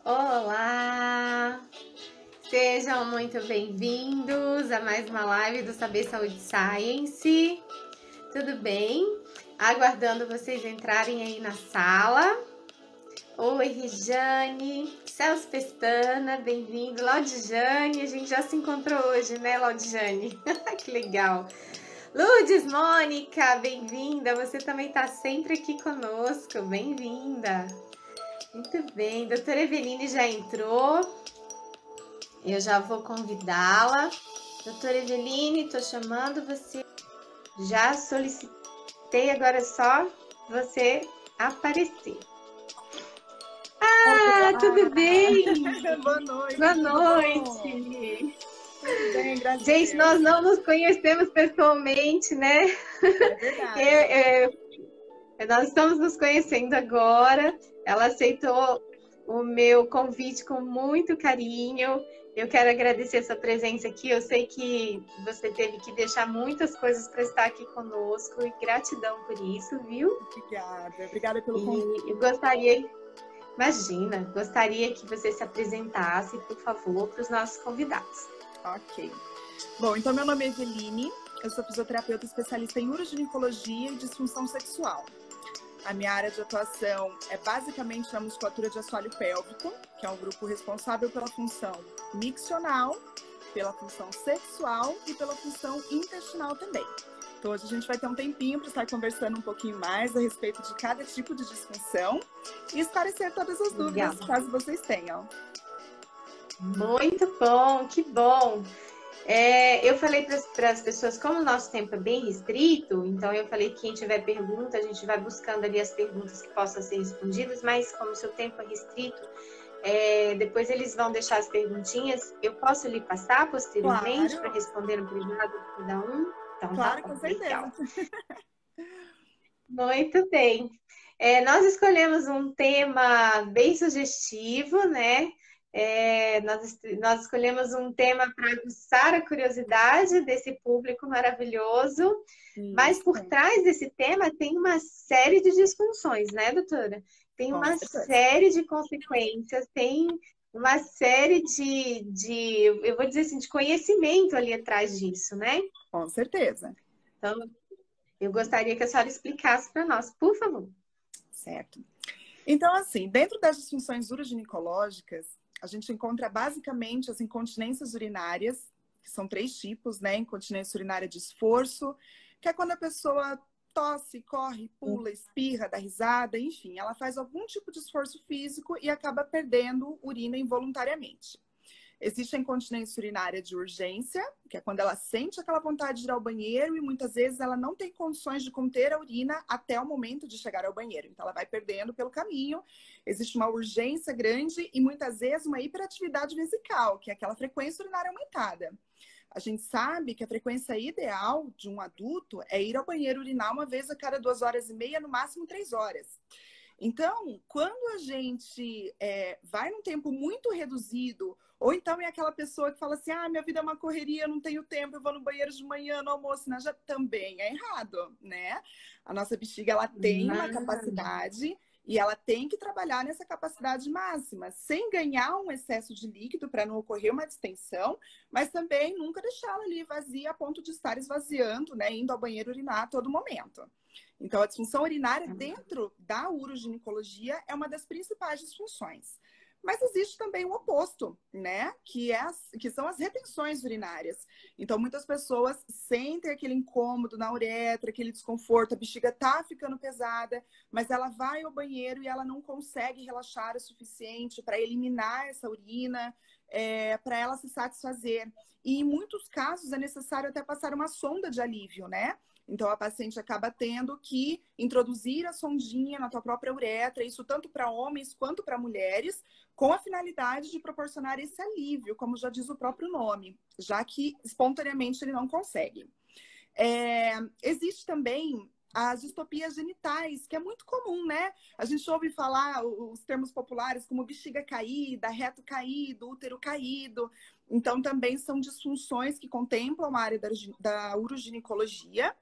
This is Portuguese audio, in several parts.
Olá! Sejam muito bem-vindos a mais uma live do Saber Saúde Science. Tudo bem? Aguardando vocês entrarem aí na sala. Oi, Rejane, Celso Pestana, bem-vindo. Laudijane, a gente já se encontrou hoje, né, Laudijane? Que legal! Lourdes Mônica, bem-vinda. Você também está sempre aqui conosco, bem-vinda. Muito bem, doutora Eveline já entrou, eu já vou convidá-la. Doutora Eveline, estou chamando você, já solicitei, agora é só você aparecer. Ah, tudo bem? Boa noite. Boa noite. Tudo bem, graças Gente, a Deus. nós não nos conhecemos pessoalmente, né? É verdade. Nós estamos nos conhecendo agora. Ela aceitou o meu convite com muito carinho. Eu quero agradecer a sua presença aqui. Eu sei que você teve que deixar muitas coisas para estar aqui conosco e gratidão por isso, viu? Obrigada pelo convite. E eu gostaria que você se apresentasse, por favor, para os nossos convidados. Ok. Bom, então meu nome é Eveline, eu sou fisioterapeuta especialista em uroginecologia e disfunção sexual. A minha área de atuação é basicamente na musculatura de assoalho pélvico, que é um grupo responsável pela função miccional, pela função sexual e pela função intestinal também. Então hoje a gente vai ter um tempinho para estar conversando um pouquinho mais a respeito de cada tipo de disfunção e esclarecer todas as dúvidas, caso vocês tenham. Muito bom, que bom! Eu falei para as pessoas, como o nosso tempo é bem restrito, então eu falei que quem tiver pergunta, a gente vai buscando ali as perguntas que possam ser respondidas, mas como o seu tempo é restrito, depois eles vão deixar as perguntinhas. Eu posso lhe passar posteriormente para responder no privado de cada um? Então, claro, tá bom, com certeza. legal. Muito bem. Nós escolhemos um tema bem sugestivo, né? Nós escolhemos um tema para aguçar a curiosidade desse público maravilhoso, mas por trás desse tema tem uma série de disfunções, né, doutora? Tem uma série de consequências, tem uma série eu vou dizer assim, de conhecimento ali atrás disso, né? Com certeza. Então, eu gostaria que a senhora explicasse para nós, por favor. Certo. Então, assim, dentro das disfunções uroginecológicas, a gente encontra basicamente as incontinências urinárias, que são 3 tipos, né? Incontinência urinária de esforço, que é quando a pessoa tosse, corre, pula, espirra, dá risada, enfim, ela faz algum tipo de esforço físico e acaba perdendo urina involuntariamente. Existe a incontinência urinária de urgência, que é quando ela sente aquela vontade de ir ao banheiro e muitas vezes ela não tem condições de conter a urina até o momento de chegar ao banheiro. Então ela vai perdendo pelo caminho. Existe uma urgência grande e muitas vezes uma hiperatividade vesical, que é aquela frequência urinária aumentada. A gente sabe que a frequência ideal de um adulto é ir ao banheiro urinar uma vez a cada 2h30, no máximo 3 horas. Então, quando a gente vai num tempo muito reduzido, ou então é aquela pessoa que fala assim, minha vida é uma correria, eu não tenho tempo, eu vou no banheiro de manhã, no almoço, já também é errado, né? A nossa bexiga, ela tem uma capacidade e ela tem que trabalhar nessa capacidade máxima, sem ganhar um excesso de líquido para não ocorrer uma distensão, mas também nunca deixá-la ali vazia a ponto de estar esvaziando, né? Indo ao banheiro urinar a todo momento. Então, a disfunção urinária dentro da uroginecologia é uma das principais disfunções. Mas existe também o oposto, né? Que são as retenções urinárias. Então, muitas pessoas sentem aquele incômodo na uretra, aquele desconforto, a bexiga tá ficando pesada, mas ela vai ao banheiro e ela não consegue relaxar o suficiente para eliminar essa urina, para ela se satisfazer. E em muitos casos é necessário até passar uma sonda de alívio, né? Então, a paciente acaba tendo que introduzir a sondinha na tua própria uretra, isso tanto para homens quanto para mulheres, com a finalidade de proporcionar esse alívio, como já diz o próprio nome, já que espontaneamente ele não consegue. Existe também as distopias genitais, que é muito comum, né? A gente ouve falar os termos populares como bexiga caída, reto caído, útero caído. Então, também são disfunções que contemplam a área da uroginecologia.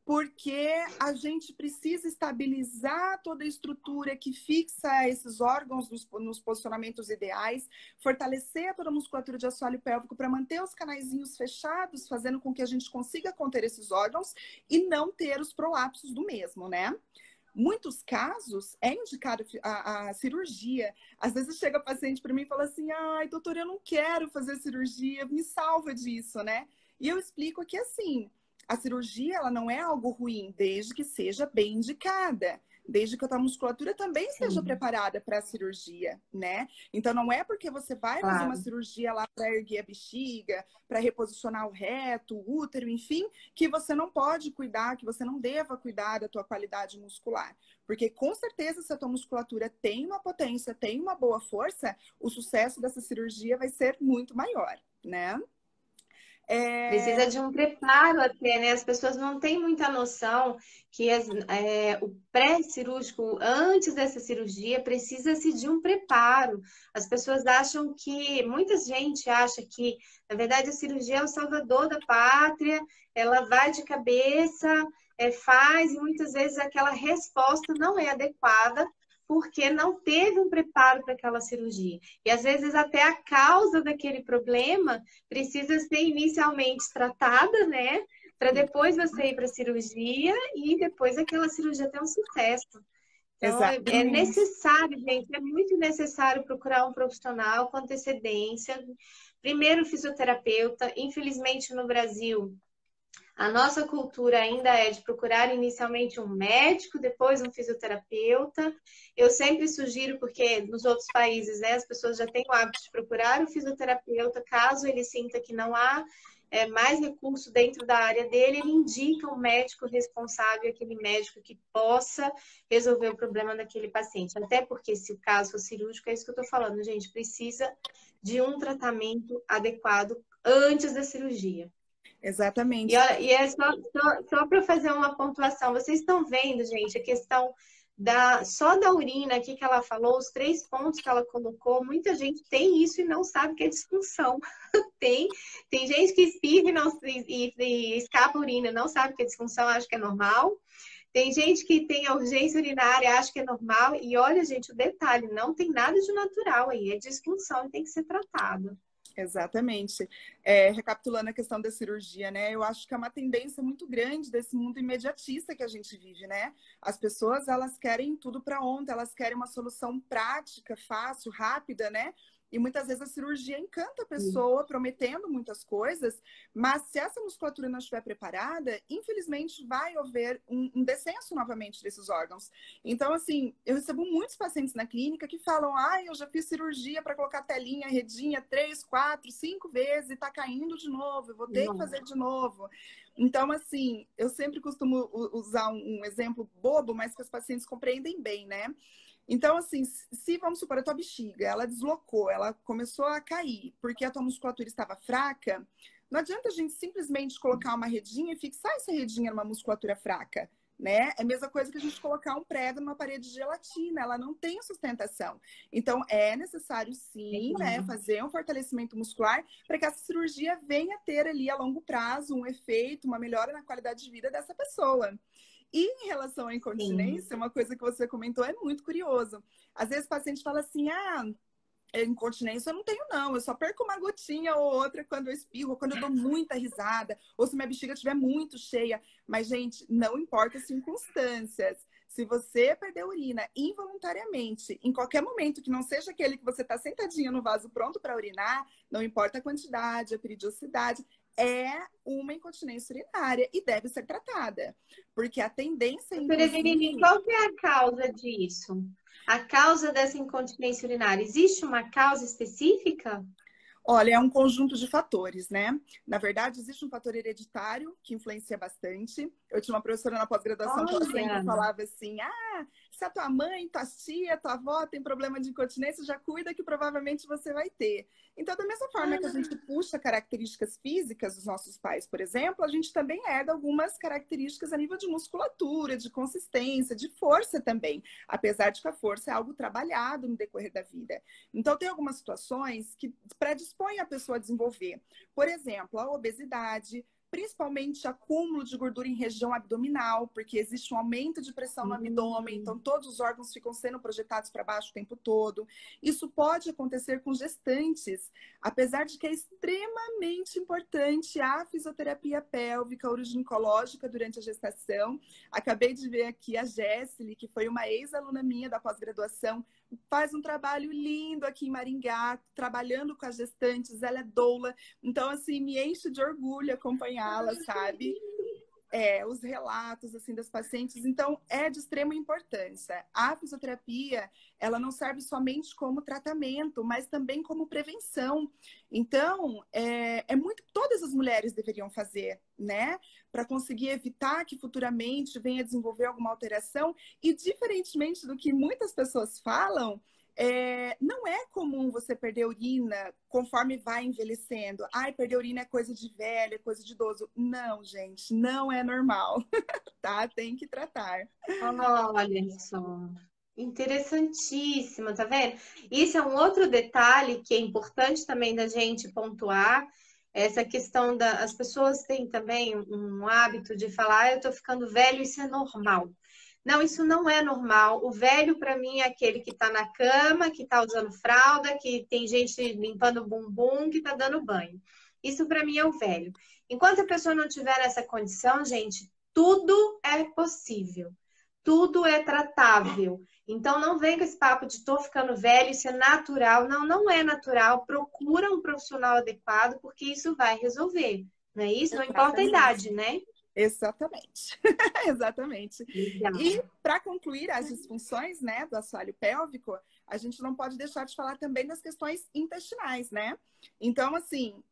porque a gente precisa estabilizar toda a estrutura que fixa esses órgãos nos posicionamentos ideais, fortalecer toda a musculatura de assoalho pélvico para manter os canaizinhos fechados, fazendo com que a gente consiga conter esses órgãos e não ter os prolapsos do mesmo, né? Muitos casos é indicado a cirurgia. Às vezes chega paciente para mim e fala assim: ai, doutora, eu não quero fazer cirurgia, me salva disso, né? E eu explico que assim, a cirurgia ela não é algo ruim, desde que seja bem indicada, desde que a tua musculatura também esteja preparada para a cirurgia, né? Então não é porque você vai fazer uma cirurgia lá para erguer a bexiga, para reposicionar o reto, o útero, enfim, que você não pode cuidar, que você não deva cuidar da tua qualidade muscular. Porque com certeza se a tua musculatura tem uma potência, tem uma boa força, o sucesso dessa cirurgia vai ser muito maior, né? Precisa de um preparo até, né? As pessoas não têm muita noção que o pré-cirúrgico, antes dessa cirurgia, precisa-se de um preparo. As pessoas acham que, muita gente acha que, na verdade, a cirurgia é o salvador da pátria, ela vai de cabeça, faz, e muitas vezes aquela resposta não é adequada, porque não teve um preparo para aquela cirurgia. E às vezes até a causa daquele problema precisa ser inicialmente tratada, né? Para depois você ir para a cirurgia e depois aquela cirurgia ter um sucesso. Então, é necessário, gente, é muito necessário procurar um profissional com antecedência. Primeiro, fisioterapeuta. Infelizmente, no Brasil, a nossa cultura ainda é de procurar inicialmente um médico, depois um fisioterapeuta. Eu sempre sugiro, porque nos outros países, né, as pessoas já têm o hábito de procurar o fisioterapeuta, caso ele sinta que não há mais recurso dentro da área dele, ele indica um médico responsável, aquele médico que possa resolver o problema daquele paciente. Até porque, se o caso for cirúrgico, é isso que eu estou falando, gente, precisa de um tratamento adequado antes da cirurgia. Exatamente. E é só para fazer uma pontuação. Vocês estão vendo, gente, a questão só da urina aqui que ela falou, os 3 pontos que ela colocou. Muita gente tem isso e não sabe que é disfunção. Tem gente que espirra e escapa a urina, não sabe que é disfunção, acha que é normal. Tem gente que tem a urgência urinária, acha que é normal. E olha, gente, o detalhe, não tem nada de natural aí, é disfunção e tem que ser tratado. Exatamente. Recapitulando a questão da cirurgia, né? Eu acho que é uma tendência muito grande desse mundo imediatista que a gente vive, né? As pessoas, elas querem tudo para ontem, elas querem uma solução prática, fácil, rápida, né? E muitas vezes a cirurgia encanta a pessoa, prometendo muitas coisas, mas se essa musculatura não estiver preparada, infelizmente vai haver um descenso novamente desses órgãos. Então, assim, eu recebo muitos pacientes na clínica que falam: eu já fiz cirurgia para colocar telinha, redinha 3, 4, 5 vezes e tá caindo de novo, eu vou ter que fazer de novo. Então, assim, eu sempre costumo usar um exemplo bobo, mas que os pacientes compreendem bem, né? Então, assim, se vamos supor a tua bexiga, ela deslocou, ela começou a cair porque a tua musculatura estava fraca, não adianta a gente simplesmente colocar uma redinha e fixar essa redinha numa musculatura fraca, né? É a mesma coisa que a gente colocar um prego numa parede de gelatina, ela não tem sustentação. Então, é necessário sim, né, fazer um fortalecimento muscular para que essa cirurgia venha ter ali a longo prazo um efeito, uma melhora na qualidade de vida dessa pessoa. E em relação à incontinência, uma coisa que você comentou é muito curioso. Às vezes o paciente fala assim: incontinência eu não tenho não, eu só perco uma gotinha ou outra quando eu espirro, ou quando eu dou muita risada, ou se minha bexiga estiver muito cheia. Mas, gente, não importa as circunstâncias. Se você perder urina involuntariamente, em qualquer momento que não seja aquele que você está sentadinho no vaso pronto para urinar, não importa a quantidade, a periodicidade, é uma incontinência urinária e deve ser tratada. Porque a tendência... Inclusive... Qual que é a causa disso? A causa dessa incontinência urinária? Existe uma causa específica? Olha, é um conjunto de fatores, né? Na verdade, existe um fator hereditário que influencia bastante. Eu tinha uma professora na pós-graduação que ela sempre falava assim: se a tua mãe, tua tia, tua avó tem problema de incontinência, já cuida que provavelmente você vai ter. Então, da mesma forma que a gente puxa características físicas dos nossos pais, por exemplo, a gente também herda algumas características a nível de musculatura, de consistência, de força também. Apesar de que a força é algo trabalhado no decorrer da vida. Então, tem algumas situações que predispõem a pessoa a desenvolver. Por exemplo, a obesidade, principalmente acúmulo de gordura em região abdominal, porque existe um aumento de pressão no abdômen, então todos os órgãos ficam sendo projetados para baixo o tempo todo. Isso pode acontecer com gestantes, apesar de que é extremamente importante a fisioterapia pélvica uroginecológica durante a gestação. Acabei de ver aqui a Jéssica, que foi uma ex-aluna minha da pós-graduação, faz um trabalho lindo aqui em Maringá, trabalhando com as gestantes, ela é doula. Então, assim, me enche de orgulho acompanhá-la, sabe? Os relatos, assim, das pacientes. Então, é de extrema importância. A fisioterapia, ela não serve somente como tratamento, mas também como prevenção. Então, todas as mulheres deveriam fazer, né? Para conseguir evitar que futuramente venha desenvolver alguma alteração. E, diferentemente do que muitas pessoas falam, não é comum você perder urina conforme vai envelhecendo. Ai, perder urina é coisa de velho, é coisa de idoso. Não, gente, não é normal, tá? Tem que tratar. Olha só, interessantíssimo, tá vendo? Isso é um outro detalhe que é importante também da gente pontuar. Essa questão as pessoas têm também um hábito de falar, eu tô ficando velho, isso é normal. Não, isso não é normal. O velho, para mim, é aquele que tá na cama, que tá usando fralda, que tem gente limpando o bumbum, que tá dando banho. Isso, para mim, é o velho. Enquanto a pessoa não tiver nessa condição, gente, tudo é possível. Tudo é tratável. Então, não vem com esse papo de tô ficando velho, isso é natural. Não, não é natural. Procura um profissional adequado, porque isso vai resolver. Não é isso? Não importa a idade, né? Exatamente. Exatamente. Legal. E para concluir as disfunções, né, do assoalho pélvico, a gente não pode deixar de falar também das questões intestinais, né? Então, assim,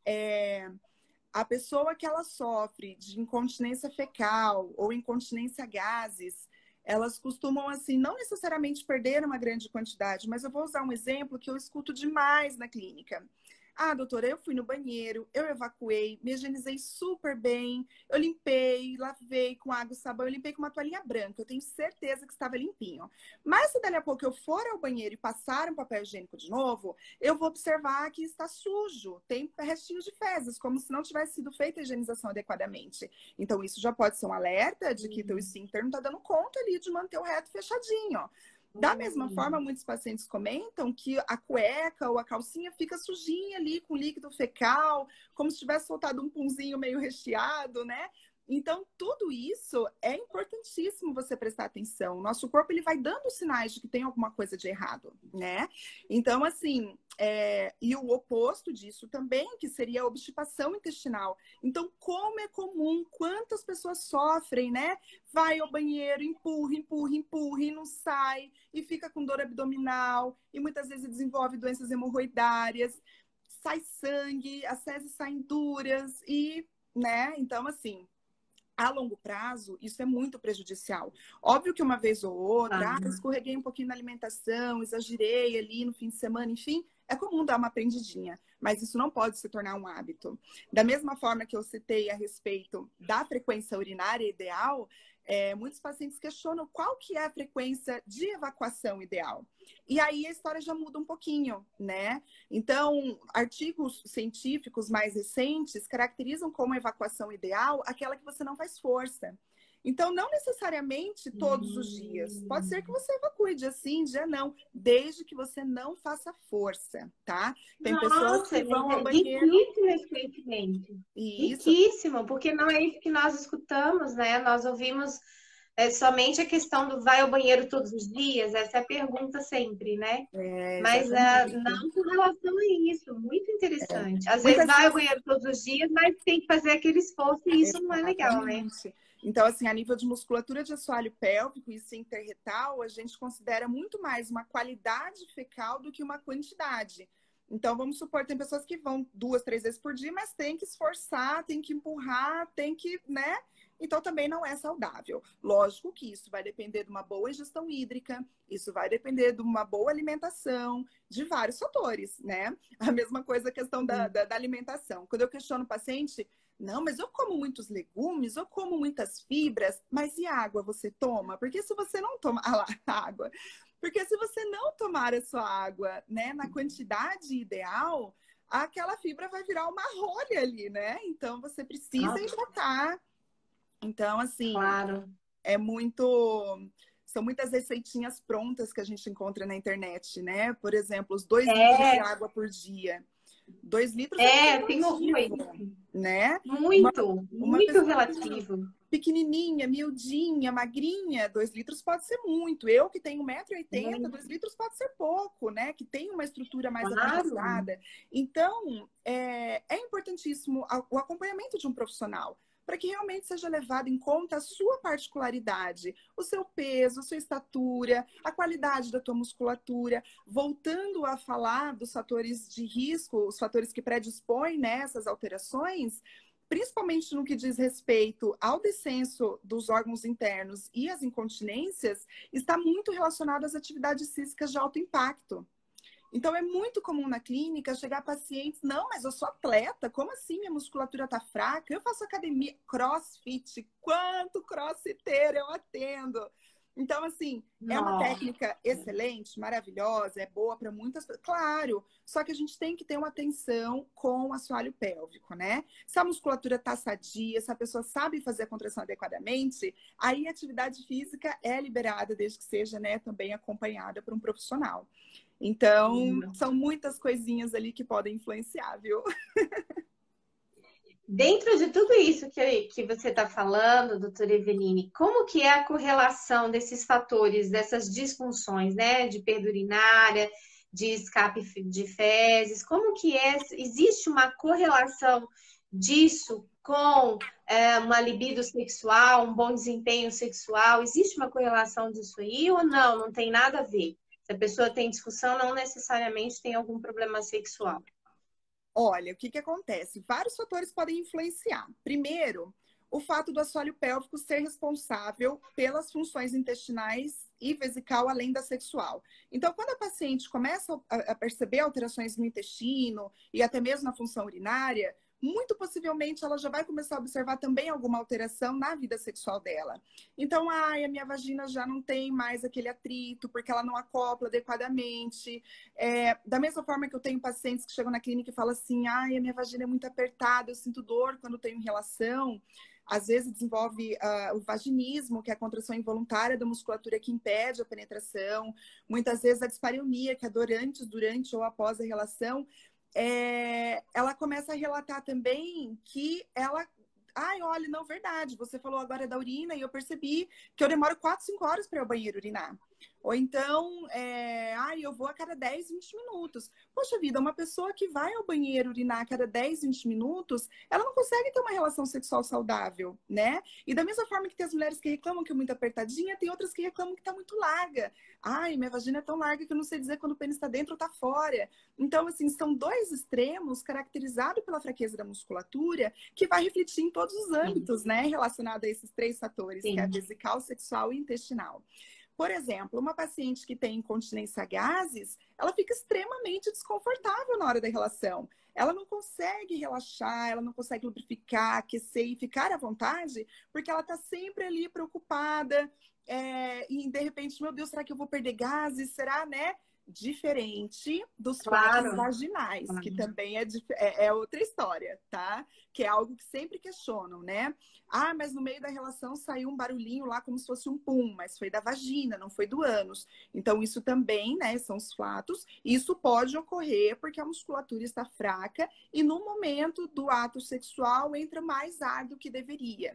a pessoa que ela sofre de incontinência fecal ou incontinência gases, elas costumam, assim, não necessariamente perder uma grande quantidade, mas eu vou usar um exemplo que eu escuto demais na clínica. Ah, doutora, eu fui no banheiro, eu evacuei, me higienizei super bem, eu limpei, lavei com água e sabão, eu limpei com uma toalhinha branca, eu tenho certeza que estava limpinho. Mas se dali a pouco eu for ao banheiro e passar um papel higiênico de novo, eu vou observar que está sujo, tem restinhos de fezes, como se não tivesse sido feita a higienização adequadamente. Então isso já pode ser um alerta de que teu esfíncter não está dando conta ali de manter o reto fechadinho. Da mesma forma, muitos pacientes comentam que a cueca ou a calcinha fica sujinha ali com líquido fecal, como se tivesse soltado um punzinho meio recheado, né? Então, tudo isso é importantíssimo você prestar atenção. O nosso corpo, ele vai dando sinais de que tem alguma coisa de errado, né? Então, assim, e o oposto disso também, que seria a obstipação intestinal. Então, como é comum, quantas pessoas sofrem, né? Vai ao banheiro, empurra, empurra, empurra e não sai, e fica com dor abdominal, e muitas vezes desenvolve doenças hemorroidárias, sai sangue, as fezes saem duras, e, né? Então, assim, a longo prazo, isso é muito prejudicial. Óbvio que uma vez ou outra, escorreguei um pouquinho na alimentação, exagerei ali no fim de semana, enfim, é comum dar uma aprendidinha, mas isso não pode se tornar um hábito. Da mesma forma que eu citei a respeito da frequência urinária ideal, muitos pacientes questionam qual que é a frequência de evacuação ideal. E aí a história já muda um pouquinho, né? Então, artigos científicos mais recentes caracterizam como evacuação ideal aquela que você não faz força. Então, não necessariamente todos os dias. Pode ser que você evacue dia sim, dia não, desde que você não faça força, tá? Tem pessoas que vão ao banheiro... Riquíssimo esse conhecimento. Isso. Riquíssimo, porque não é isso que nós escutamos, né? Nós ouvimos somente a questão do vai ao banheiro todos os dias, essa é a pergunta sempre, né? Mas não com relação a isso, muito interessante. Às vezes vai ao banheiro todos os dias, mas tem que fazer aquele esforço e isso não é legal, né? Então, assim, a nível de musculatura de assoalho pélvico e esfíncter retal, a gente considera muito mais uma qualidade fecal do que uma quantidade. Então, vamos supor, tem pessoas que vão 2, 3 vezes por dia, mas tem que esforçar, tem que empurrar, tem que, né? Então, também não é saudável. Lógico que isso vai depender de uma boa ingestão hídrica, isso vai depender de uma boa alimentação, de vários fatores, né? A mesma coisa a questão da alimentação. Quando eu questiono o paciente, não, mas eu como muitos legumes, eu como muitas fibras, mas e água você toma? Porque se você não toma água, porque se você não tomar a sua água, né, na quantidade ideal, aquela fibra vai virar uma rolha ali, né? Então, você precisa hidratar. Então, assim, Claro. São muitas receitinhas prontas que a gente encontra na internet, né? Por exemplo, os 2 litros de água por dia. 2 litros é muito Tenho relativo, né? Uma muito pessoa relativo. pequenininha, miudinha, magrinha, 2 litros pode ser muito. Eu que tenho 1,80 m, 2 litros pode ser pouco, né? Que tem uma estrutura mais avançada. Então, é importantíssimo o acompanhamento de um profissional, para que realmente seja levado em conta a sua particularidade, o seu peso, a sua estatura, a qualidade da tua musculatura. Voltando a falar dos fatores de risco, os fatores que predispõem nessas alterações, principalmente no que diz respeito ao descenso dos órgãos internos e às incontinências, está muito relacionado às atividades físicas de alto impacto. Então, é muito comum na clínica chegar pacientes, não, mas eu sou atleta, como assim minha musculatura está fraca? Eu faço academia, crossfit, quanto crossfiteiro eu atendo? Então, assim, é uma técnica excelente, maravilhosa, é boa para muitas pessoas, claro, só que a gente tem que ter uma atenção com o assoalho pélvico, né? Se a musculatura está sadia, se a pessoa sabe fazer a contração adequadamente, aí a atividade física é liberada, desde que seja, né, também acompanhada por um profissional. Então, são muitas coisinhas ali que podem influenciar, viu? Dentro de tudo isso que você está falando, doutora Eveline, como que é a correlação desses fatores, dessas disfunções, né? De perda urinária, de escape de fezes, como que existe uma correlação disso com uma libido sexual, um bom desempenho sexual? Existe uma correlação disso aí ou não? Não tem nada a ver. Se a pessoa tem disfunção, não necessariamente tem algum problema sexual. Olha, o que acontece? Vários fatores podem influenciar. Primeiro, o fato do assoalho pélvico ser responsável pelas funções intestinais e vesical, além da sexual. Então, quando a paciente começa a perceber alterações no intestino e até mesmo na função urinária, muito possivelmente ela já vai começar a observar também alguma alteração na vida sexual dela. Então, a minha vagina já não tem mais aquele atrito, porque ela não acopla adequadamente. Da mesma forma que eu tenho pacientes que chegam na clínica e falam assim, a minha vagina é muito apertada, eu sinto dor quando tenho relação. Às vezes desenvolve o vaginismo, que é a contração involuntária da musculatura que impede a penetração. Muitas vezes a dispareunia, que é dor antes, durante ou após a relação. Ela começa a relatar também que ela... olha, não, verdade, você falou agora da urina e eu percebi que eu demoro 4, 5 horas para ir ao banheiro urinar. Ou então, eu vou a cada 10, 20 minutos. Poxa vida, uma pessoa que vai ao banheiro urinar a cada 10, 20 minutos, ela não consegue ter uma relação sexual saudável, né? E da mesma forma que tem as mulheres que reclamam que é muito apertadinha, tem outras que reclamam que tá muito larga. Minha vagina é tão larga que eu não sei dizer quando o pênis está dentro ou tá fora. Então, assim, são dois extremos caracterizados pela fraqueza da musculatura que vai refletir em todos os âmbitos, né? Relacionado a esses 3 fatores, que é a vesical, sexual e intestinal. Por exemplo, uma paciente que tem incontinência a gases, ela fica extremamente desconfortável na hora da relação. Ela não consegue relaxar, ela não consegue lubrificar, aquecer e ficar à vontade, porque ela está sempre ali preocupada. E de repente, meu Deus, será que eu vou perder gases? Será, né? Diferente dos flatos vaginais, que também é outra história, tá? Que é algo que sempre questionam, né? Mas no meio da relação saiu um barulhinho lá como se fosse um pum, mas foi da vagina, não foi do ânus. Então isso também, né, são os flatos. Isso pode ocorrer porque a musculatura está fraca e no momento do ato sexual entra mais ar do que deveria.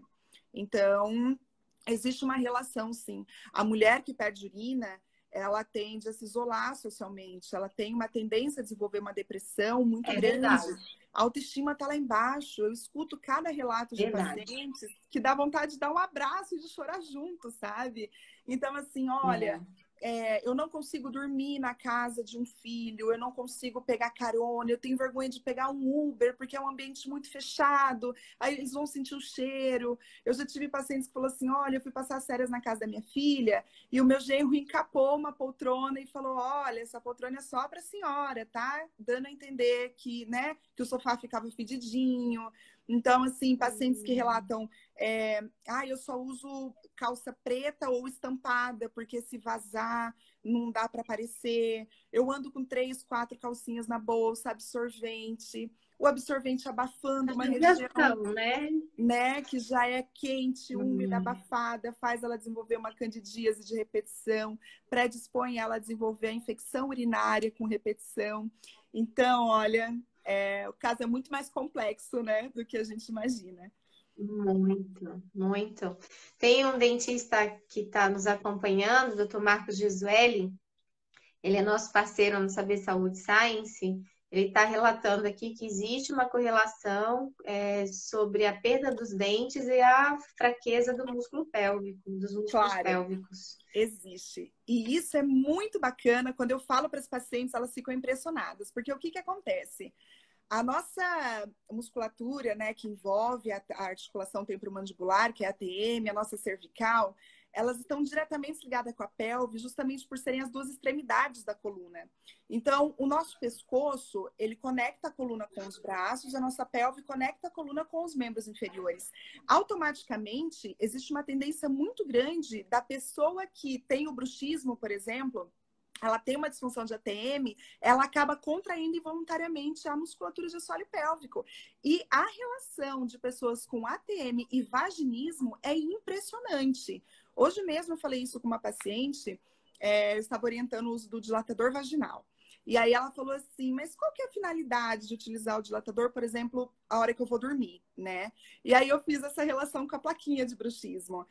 Então, existe uma relação, sim. A mulher que perde urina, ela tende a se isolar socialmente, ela tem uma tendência a desenvolver uma depressão muito grande. Verdade. A autoestima está lá embaixo. Eu escuto cada relato de pacientes que dá vontade de dar um abraço e de chorar junto, sabe? Então, assim, olha... eu não consigo dormir na casa de um filho, eu não consigo pegar carona, eu tenho vergonha de pegar um Uber, porque é um ambiente muito fechado, aí eles vão sentir o cheiro. Eu já tive pacientes que falaram assim, olha, eu fui passar as férias na casa da minha filha, e o meu genro encapou uma poltrona e falou, olha, essa poltrona é só para a senhora, tá? Dando a entender que, né, que o sofá ficava fedidinho. Então, assim, pacientes que relatam, eu só uso calça preta ou estampada, porque se vazar, não dá para aparecer. Eu ando com 3, 4 calcinhas na bolsa, absorvente. O absorvente abafando uma região, né, que já é quente, úmida, abafada, faz ela desenvolver uma candidíase de repetição, predispõe ela a desenvolver a infecção urinária com repetição. Então, olha, o caso é muito mais complexo, né, do que a gente imagina. Muito, muito. Tem um dentista que está nos acompanhando, o Dr. Marcos Gisueli, ele é nosso parceiro no Saber Saúde Science. Ele está relatando aqui que existe uma correlação sobre a perda dos dentes e a fraqueza do músculo pélvico, dos músculos pélvicos. Existe. E isso é muito bacana. Quando eu falo para as pacientes, elas ficam impressionadas. Porque o que acontece? A nossa musculatura, né, que envolve a articulação temporomandibular, que é a ATM, a nossa cervical, elas estão diretamente ligadas com a pelve, justamente por serem as duas extremidades da coluna. Então, o nosso pescoço, ele conecta a coluna com os braços, a nossa pelve conecta a coluna com os membros inferiores. Automaticamente, existe uma tendência muito grande da pessoa que tem o bruxismo, por exemplo, ela tem uma disfunção de ATM, ela acaba contraindo involuntariamente a musculatura de assoalho pélvico. E a relação de pessoas com ATM e vaginismo é impressionante. Hoje mesmo eu falei isso com uma paciente, eu estava orientando o uso do dilatador vaginal. E aí ela falou assim, mas qual que é a finalidade de utilizar o dilatador, por exemplo, a hora que eu vou dormir, né? E aí eu fiz essa relação com a plaquinha de bruxismo.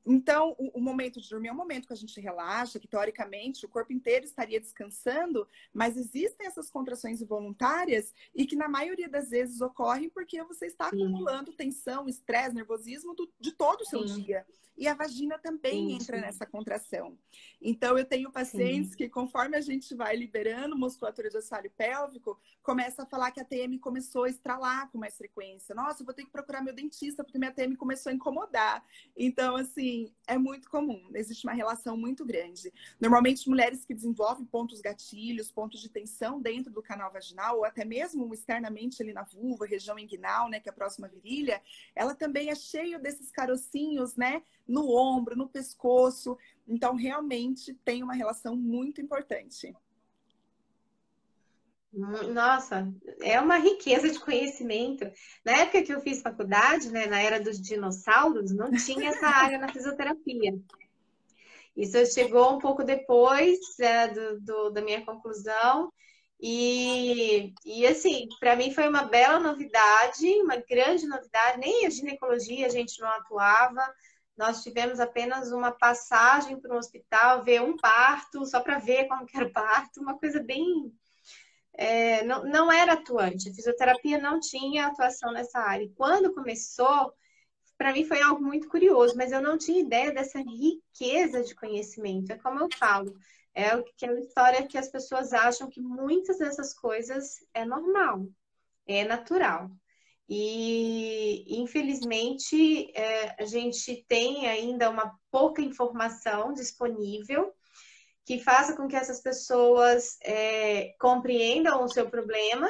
Então, o momento de dormir é um momento que a gente relaxa, que teoricamente o corpo inteiro estaria descansando, mas existem essas contrações involuntárias e que na maioria das vezes ocorrem porque você está acumulando tensão, estresse, nervosismo de todo o seu dia. E a vagina também entra nessa contração. Então, eu tenho pacientes que, conforme a gente vai liberando musculatura de assoalho pélvico, começa a falar que a TM começou a estralar com mais frequência. Nossa, eu vou ter que procurar meu dentista porque minha TM começou a incomodar. Então, assim, é muito comum. Existe uma relação muito grande. Normalmente, mulheres que desenvolvem pontos gatilhos, pontos de tensão dentro do canal vaginal, ou até mesmo externamente ali na vulva, região inguinal, né, que é a próxima virilha, ela também é cheia desses carocinhos, né, no ombro, no pescoço. Então, realmente tem uma relação muito importante. Nossa, é uma riqueza de conhecimento. Na época que eu fiz faculdade, né, na era dos dinossauros, não tinha essa área na fisioterapia. Isso chegou um pouco depois da minha conclusão. E assim, para mim foi uma bela novidade, uma grande novidade. Nem a ginecologia a gente não atuava. Nós tivemos apenas uma passagem para um hospital, ver um parto, só para ver como que era o parto, uma coisa bem... não era atuante, a fisioterapia não tinha atuação nessa área. E quando começou, para mim foi algo muito curioso, mas eu não tinha ideia dessa riqueza de conhecimento. É como eu falo, é aquela história que as pessoas acham que muitas dessas coisas é normal, é natural. E, infelizmente, a gente tem ainda uma pouca informação disponível que faça com que essas pessoas compreendam o seu problema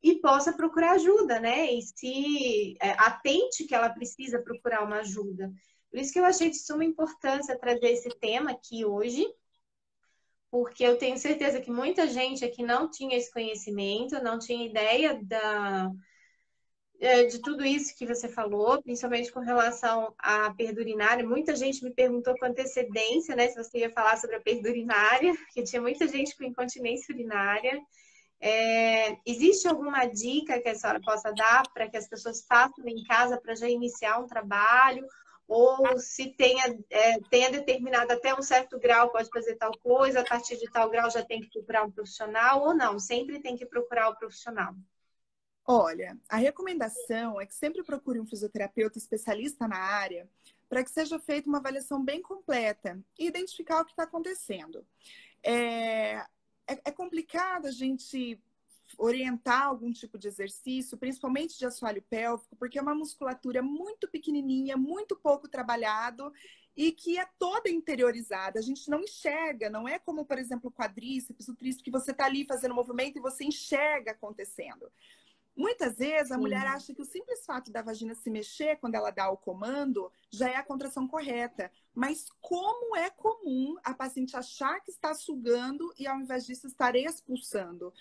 e possa procurar ajuda, né? E se atente que ela precisa procurar uma ajuda. Por isso que eu achei de suma importância trazer esse tema aqui hoje, porque eu tenho certeza que muita gente aqui não tinha esse conhecimento, não tinha ideia de tudo isso que você falou, principalmente com relação à perda urinária. Muita gente me perguntou com antecedência, né, se você ia falar sobre a perda urinária, porque tinha muita gente com incontinência urinária. Existe alguma dica que a senhora possa dar para que as pessoas façam em casa para já iniciar um trabalho? Ou se tenha determinado até um certo grau, pode fazer tal coisa, a partir de tal grau já tem que procurar um profissional, ou não, sempre tem que procurar o profissional? Olha, a recomendação é que sempre procure um fisioterapeuta especialista na área para que seja feita uma avaliação bem completa e identificar o que está acontecendo. É complicado a gente orientar algum tipo de exercício, principalmente de assoalho pélvico, porque é uma musculatura muito pequenininha, muito pouco trabalhado e que é toda interiorizada. A gente não enxerga, não é como, por exemplo, o quadríceps, o tríceps, que você está ali fazendo movimento e você enxerga acontecendo. Muitas vezes a mulher Sim. acha que o simples fato da vagina se mexer quando ela dá o comando já é a contração correta. Mas como é comum a paciente achar que está sugando e ao invés disso estar expulsando.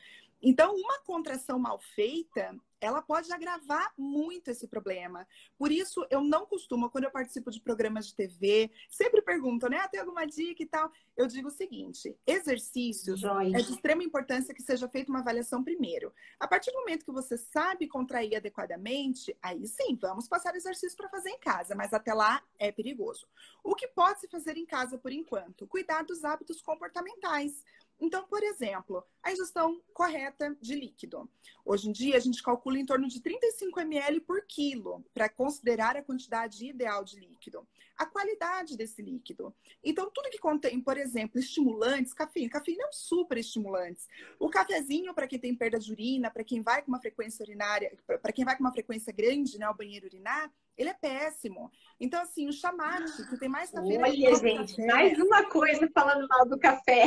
Então, uma contração mal feita, ela pode agravar muito esse problema. Por isso, eu não costumo, quando eu participo de programas de TV, sempre perguntam, né? Tem alguma dica e tal? Eu digo o seguinte: exercícios Joia. é de extrema importância que seja feita uma avaliação primeiro. A partir do momento que você sabe contrair adequadamente, aí sim, vamos passar exercício para fazer em casa, mas até lá é perigoso. O que pode se fazer em casa por enquanto? Cuidar dos hábitos comportamentais. Então, por exemplo, a ingestão correta de líquido. Hoje em dia, a gente calcula em torno de 35 ml por quilo para considerar a quantidade ideal de líquido. A qualidade desse líquido. Então, tudo que contém, por exemplo, estimulantes, cafeína é um super estimulante. O cafezinho, para quem tem perda de urina, para quem vai com uma frequência urinária, para quem vai com uma frequência grande, né, ao banheiro urinar, ele é péssimo. Então, assim, o chamate, que tem mais cafeína que o Olha, próprio gente, café. mais uma coisa falando mal do café.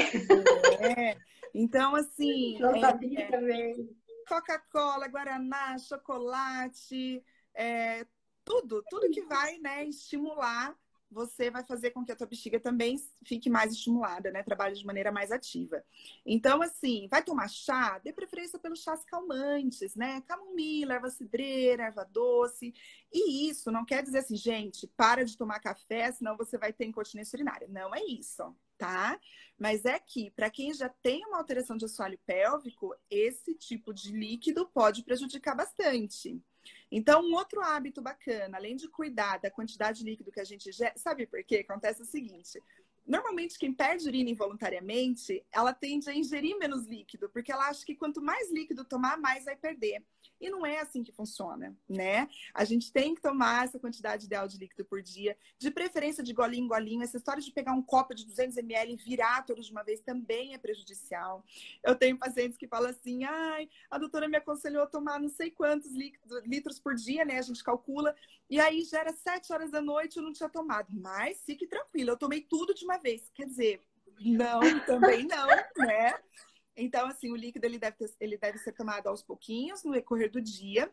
É. Então, assim, Não sabia também. Coca-Cola, Guaraná, chocolate, tudo que vai, né, estimular, você vai fazer com que a tua bexiga também fique mais estimulada, né? Trabalhe de maneira mais ativa. Então, assim, vai tomar chá? Dê preferência pelos chás calmantes, né? Camomila, erva cidreira, erva doce. E isso não quer dizer assim, gente, para de tomar café, senão você vai ter incontinência urinária. Não é isso, tá? Mas é que, para quem já tem uma alteração de assoalho pélvico, esse tipo de líquido pode prejudicar bastante. Então, um outro hábito bacana, além de cuidar da quantidade de líquido que a gente ingere, sabe por quê? Acontece o seguinte: normalmente quem perde urina involuntariamente, ela tende a ingerir menos líquido, porque ela acha que quanto mais líquido tomar, mais vai perder. E não é assim que funciona, né? A gente tem que tomar essa quantidade ideal de líquido por dia, de preferência de golinho em golinho. Essa história de pegar um copo de 200 ml e virar todos de uma vez também é prejudicial. Eu tenho pacientes que falam assim, ai, a doutora me aconselhou a tomar não sei quantos litros por dia, né? A gente calcula. E aí já era 7 horas da noite, eu não tinha tomado. Mas fique tranquila, eu tomei tudo de uma vez. Quer dizer, não, também não, né? Então, assim, o líquido ele deve ser tomado aos pouquinhos no decorrer do dia,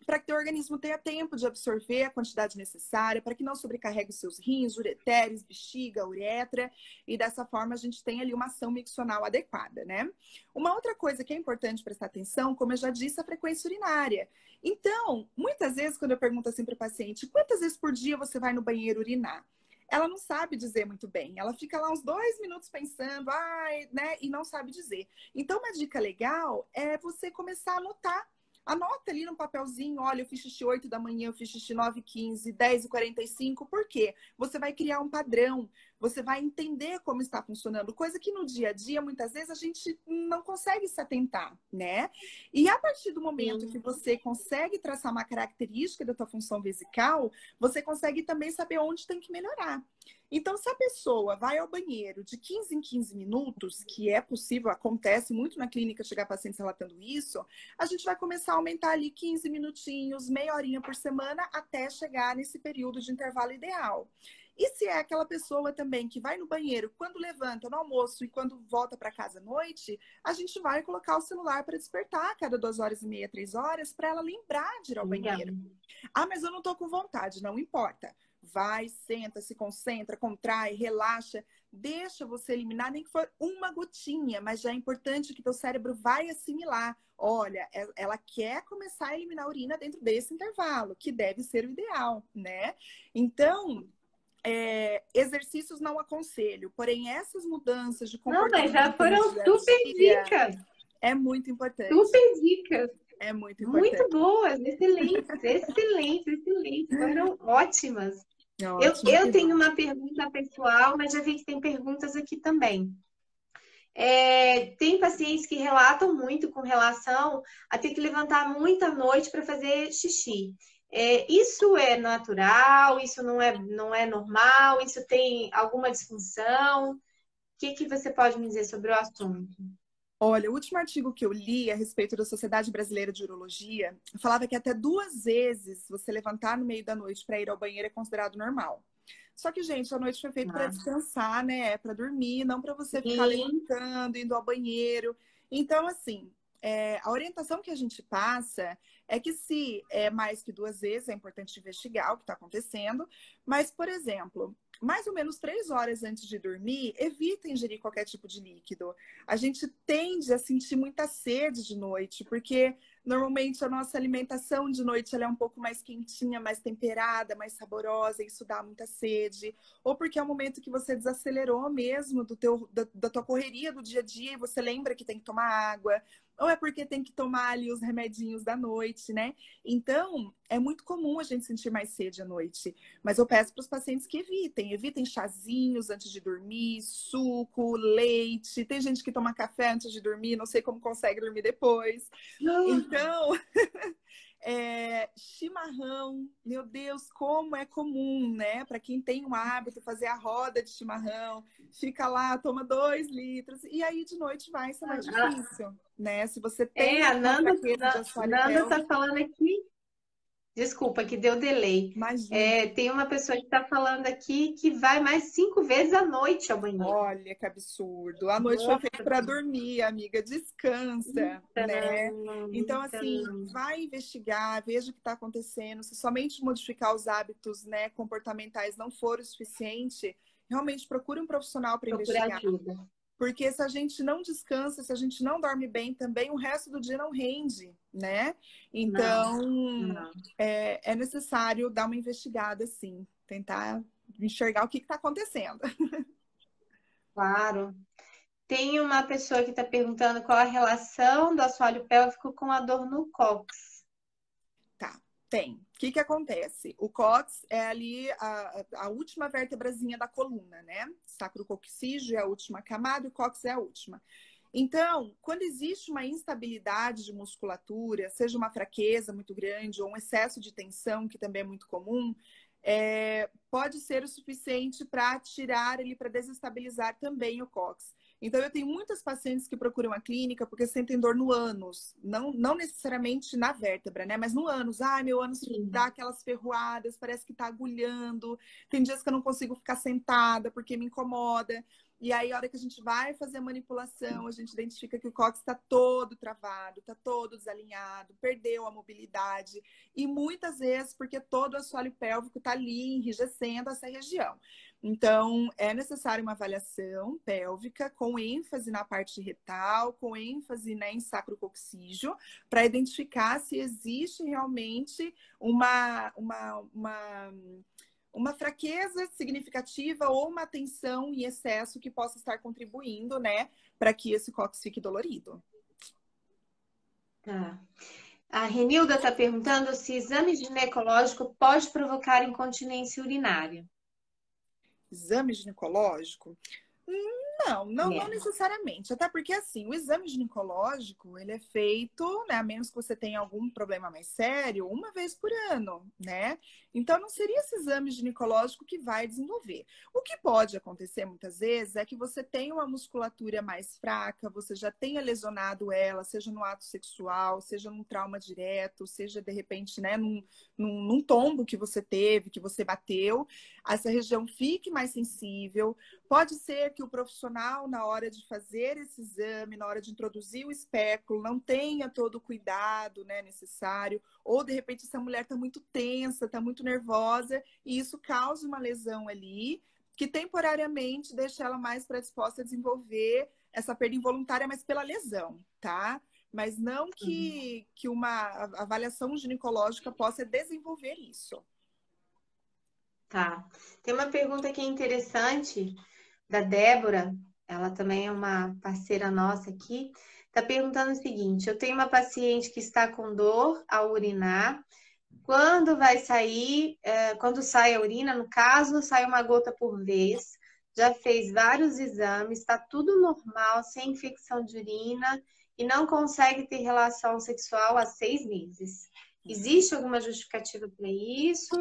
para que o organismo tenha tempo de absorver a quantidade necessária, para que não sobrecarregue os seus rins, ureteres, bexiga, uretra, e dessa forma a gente tem ali uma ação miccional adequada, né? Uma outra coisa que é importante prestar atenção, como eu já disse, a frequência urinária. Então, muitas vezes, quando eu pergunto assim para o paciente, quantas vezes por dia você vai no banheiro urinar? Ela não sabe dizer muito bem. Ela fica lá uns 2 minutos pensando, ai, né? E não sabe dizer. Então, uma dica legal é você começar a anotar. Anota ali no papelzinho, olha, eu fiz xixi 8 da manhã, eu fiz xixi 9h15, 10h45. Por quê? Você vai criar um padrão, você vai entender como está funcionando, coisa que no dia a dia, muitas vezes, a gente não consegue se atentar, né? E a partir do momento que Sim. você consegue traçar uma característica da tua função vesical, você consegue também saber onde tem que melhorar. Então, se a pessoa vai ao banheiro de 15 em 15 minutos, que é possível, acontece muito na clínica chegar pacientes relatando isso, a gente vai começar a aumentar ali 15 minutinhos, meia horinha por semana, até chegar nesse período de intervalo ideal. E se é aquela pessoa também que vai no banheiro quando levanta no almoço e quando volta para casa à noite, a gente vai colocar o celular para despertar a cada 2h30, 3 horas, para ela lembrar de ir ao Legal. banheiro. Ah, mas eu não tô com vontade, não importa. Vai, senta, se concentra, contrai, relaxa. Deixa você eliminar, nem que for uma gotinha, mas já é importante que teu cérebro vai assimilar. Olha, ela quer começar a eliminar a urina dentro desse intervalo, que deve ser o ideal, né? Então, exercícios não aconselho, porém essas mudanças de Não, mas já comportamento no foram dia a super dia dicas. é muito importante. Super dicas. É muito Muito importante. boas, excelentes, excelentes, excelentes. Foram ótimas. Ótimo, Eu que tenho bom. uma pergunta pessoal, mas já vi que tem perguntas aqui também. Tem pacientes que relatam muito com relação a ter que levantar muito à noite para fazer xixi. Isso é natural? Isso não é normal? Isso tem alguma disfunção? O que você pode me dizer sobre o assunto? Olha, o último artigo que eu li a respeito da Sociedade Brasileira de Urologia falava que até 2 vezes você levantar no meio da noite para ir ao banheiro é considerado normal. Só que, gente, a noite foi feita para Ah, descansar, né? Para dormir, não para você ficar sim, levantando, indo ao banheiro. Então, assim, a orientação que a gente passa é que se é mais que 2 vezes, é importante investigar o que está acontecendo. Mas, por exemplo, mais ou menos 3 horas antes de dormir, evita ingerir qualquer tipo de líquido. A gente tende a sentir muita sede de noite, porque normalmente a nossa alimentação de noite ela é um pouco mais quentinha, mais temperada, mais saborosa, e isso dá muita sede. Ou porque é o momento que você desacelerou mesmo da tua correria do dia a dia e você lembra que tem que tomar água. Ou é porque tem que tomar ali os remedinhos da noite, né? Então, é muito comum a gente sentir mais sede à noite. Mas eu peço para os pacientes que evitem chazinhos antes de dormir, suco, leite. Tem gente que toma café antes de dormir, não sei como consegue dormir depois. Então, chimarrão, meu Deus, como é comum, né? Para quem tem um hábito, fazer a roda de chimarrão, fica lá, toma 2 litros, e aí de noite vai ser mais difícil, né? Se você tem A uma Nanda, fraqueza de assoalho Nanda tá pélvico, falando aqui. Desculpa, que deu delay. imagina. Tem uma pessoa que está falando aqui que vai mais 5 vezes à noite ao banheiro. Olha que absurdo. A noite foi feita Nossa, para dormir, amiga. Descansa, né? Então, assim, então, vai investigar, veja o que está acontecendo. Se somente modificar os hábitos, né, comportamentais não for o suficiente, realmente procure um profissional para procura investigar. ajuda. Porque se a gente não descansa, se a gente não dorme bem também, o resto do dia não rende, né? Então, Não. é necessário dar uma investigada, sim. Tentar enxergar o que está acontecendo. Claro. Tem uma pessoa que está perguntando qual a relação do assoalho pélvico com a dor no cóccix. Tá, tem. O que acontece? O cóccix é ali a última vértebrazinha da coluna, né? Sacrococcígeo é a última camada e o cóccix é a última. Então, quando existe uma instabilidade de musculatura, seja uma fraqueza muito grande ou um excesso de tensão, que também é muito comum, pode ser o suficiente para tirar ele, para desestabilizar também o cóccix. Então, eu tenho muitas pacientes que procuram a clínica porque sentem dor no ânus, não necessariamente na vértebra, né? Mas no ânus. Ai, meu ânus dá aquelas ferroadas, parece que tá agulhando. Tem dias que eu não consigo ficar sentada porque me incomoda. E aí, a hora que a gente vai fazer a manipulação, a gente identifica que o cóccix está todo travado, está todo desalinhado, perdeu a mobilidade. E muitas vezes porque todo o assoalho pélvico está ali enrijecendo essa região. Então, é necessário uma avaliação pélvica com ênfase na parte retal, com ênfase, né, em sacrococcígeo, para identificar se existe realmente uma fraqueza significativa ou uma tensão em excesso que possa estar contribuindo, né, para que esse cóccix fique dolorido. Tá. A Renilda está perguntando se exame ginecológico pode provocar incontinência urinária. Exame ginecológico? Não necessariamente. Até porque, assim, o exame ginecológico, ele é feito, né, a menos que você tenha algum problema mais sério, uma vez por ano, né? Então, não seria esse exame ginecológico que vai desenvolver. O que pode acontecer, muitas vezes, é que você tenha uma musculatura mais fraca, você já tenha lesionado ela, seja no ato sexual, seja num trauma direto, seja, de repente, né, num tombo que você teve, que você bateu, essa região fique mais sensível. Pode ser que o profissional, na hora de fazer esse exame, na hora de introduzir o espéculo, não tenha todo o cuidado, né, necessário, ou de repente essa mulher está muito tensa, está muito nervosa, e isso causa uma lesão ali, que temporariamente deixa ela mais predisposta a desenvolver essa perda involuntária, mas pela lesão, tá? Mas não que uma avaliação ginecológica possa desenvolver isso. Tá. Tem uma pergunta aqui interessante da Débora, ela também é uma parceira nossa aqui, está perguntando o seguinte: eu tenho uma paciente que está com dor ao urinar. Quando vai sair, quando sai a urina, no caso, sai uma gota por vez. Já fez vários exames, está tudo normal, sem infecção de urina e não consegue ter relação sexual há 6 meses. Existe alguma justificativa para isso?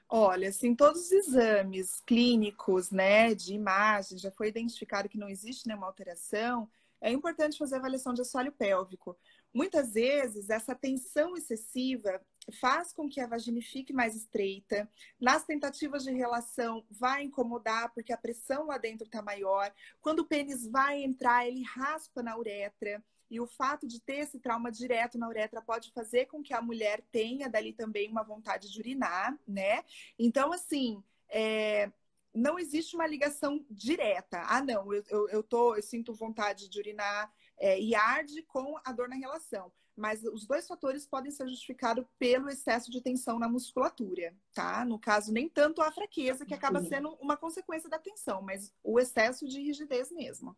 Olha, assim, todos os exames clínicos, né, de imagem, já foi identificado que não existe nenhuma alteração, é importante fazer a avaliação de assoalho pélvico. Muitas vezes, essa tensão excessiva faz com que a vagina fique mais estreita. Nas tentativas de relação, vai incomodar, porque a pressão lá dentro está maior. Quando o pênis vai entrar, ele raspa na uretra. e o fato de ter esse trauma direto na uretra pode fazer com que a mulher tenha dali também uma vontade de urinar, né? Então, assim, não existe uma ligação direta. Ah, não, eu sinto vontade de urinar e arde com a dor na relação. Mas os dois fatores podem ser justificados pelo excesso de tensão na musculatura, tá? No caso, nem tanto a fraqueza, que acaba sendo uma consequência da tensão, mas o excesso de rigidez mesmo.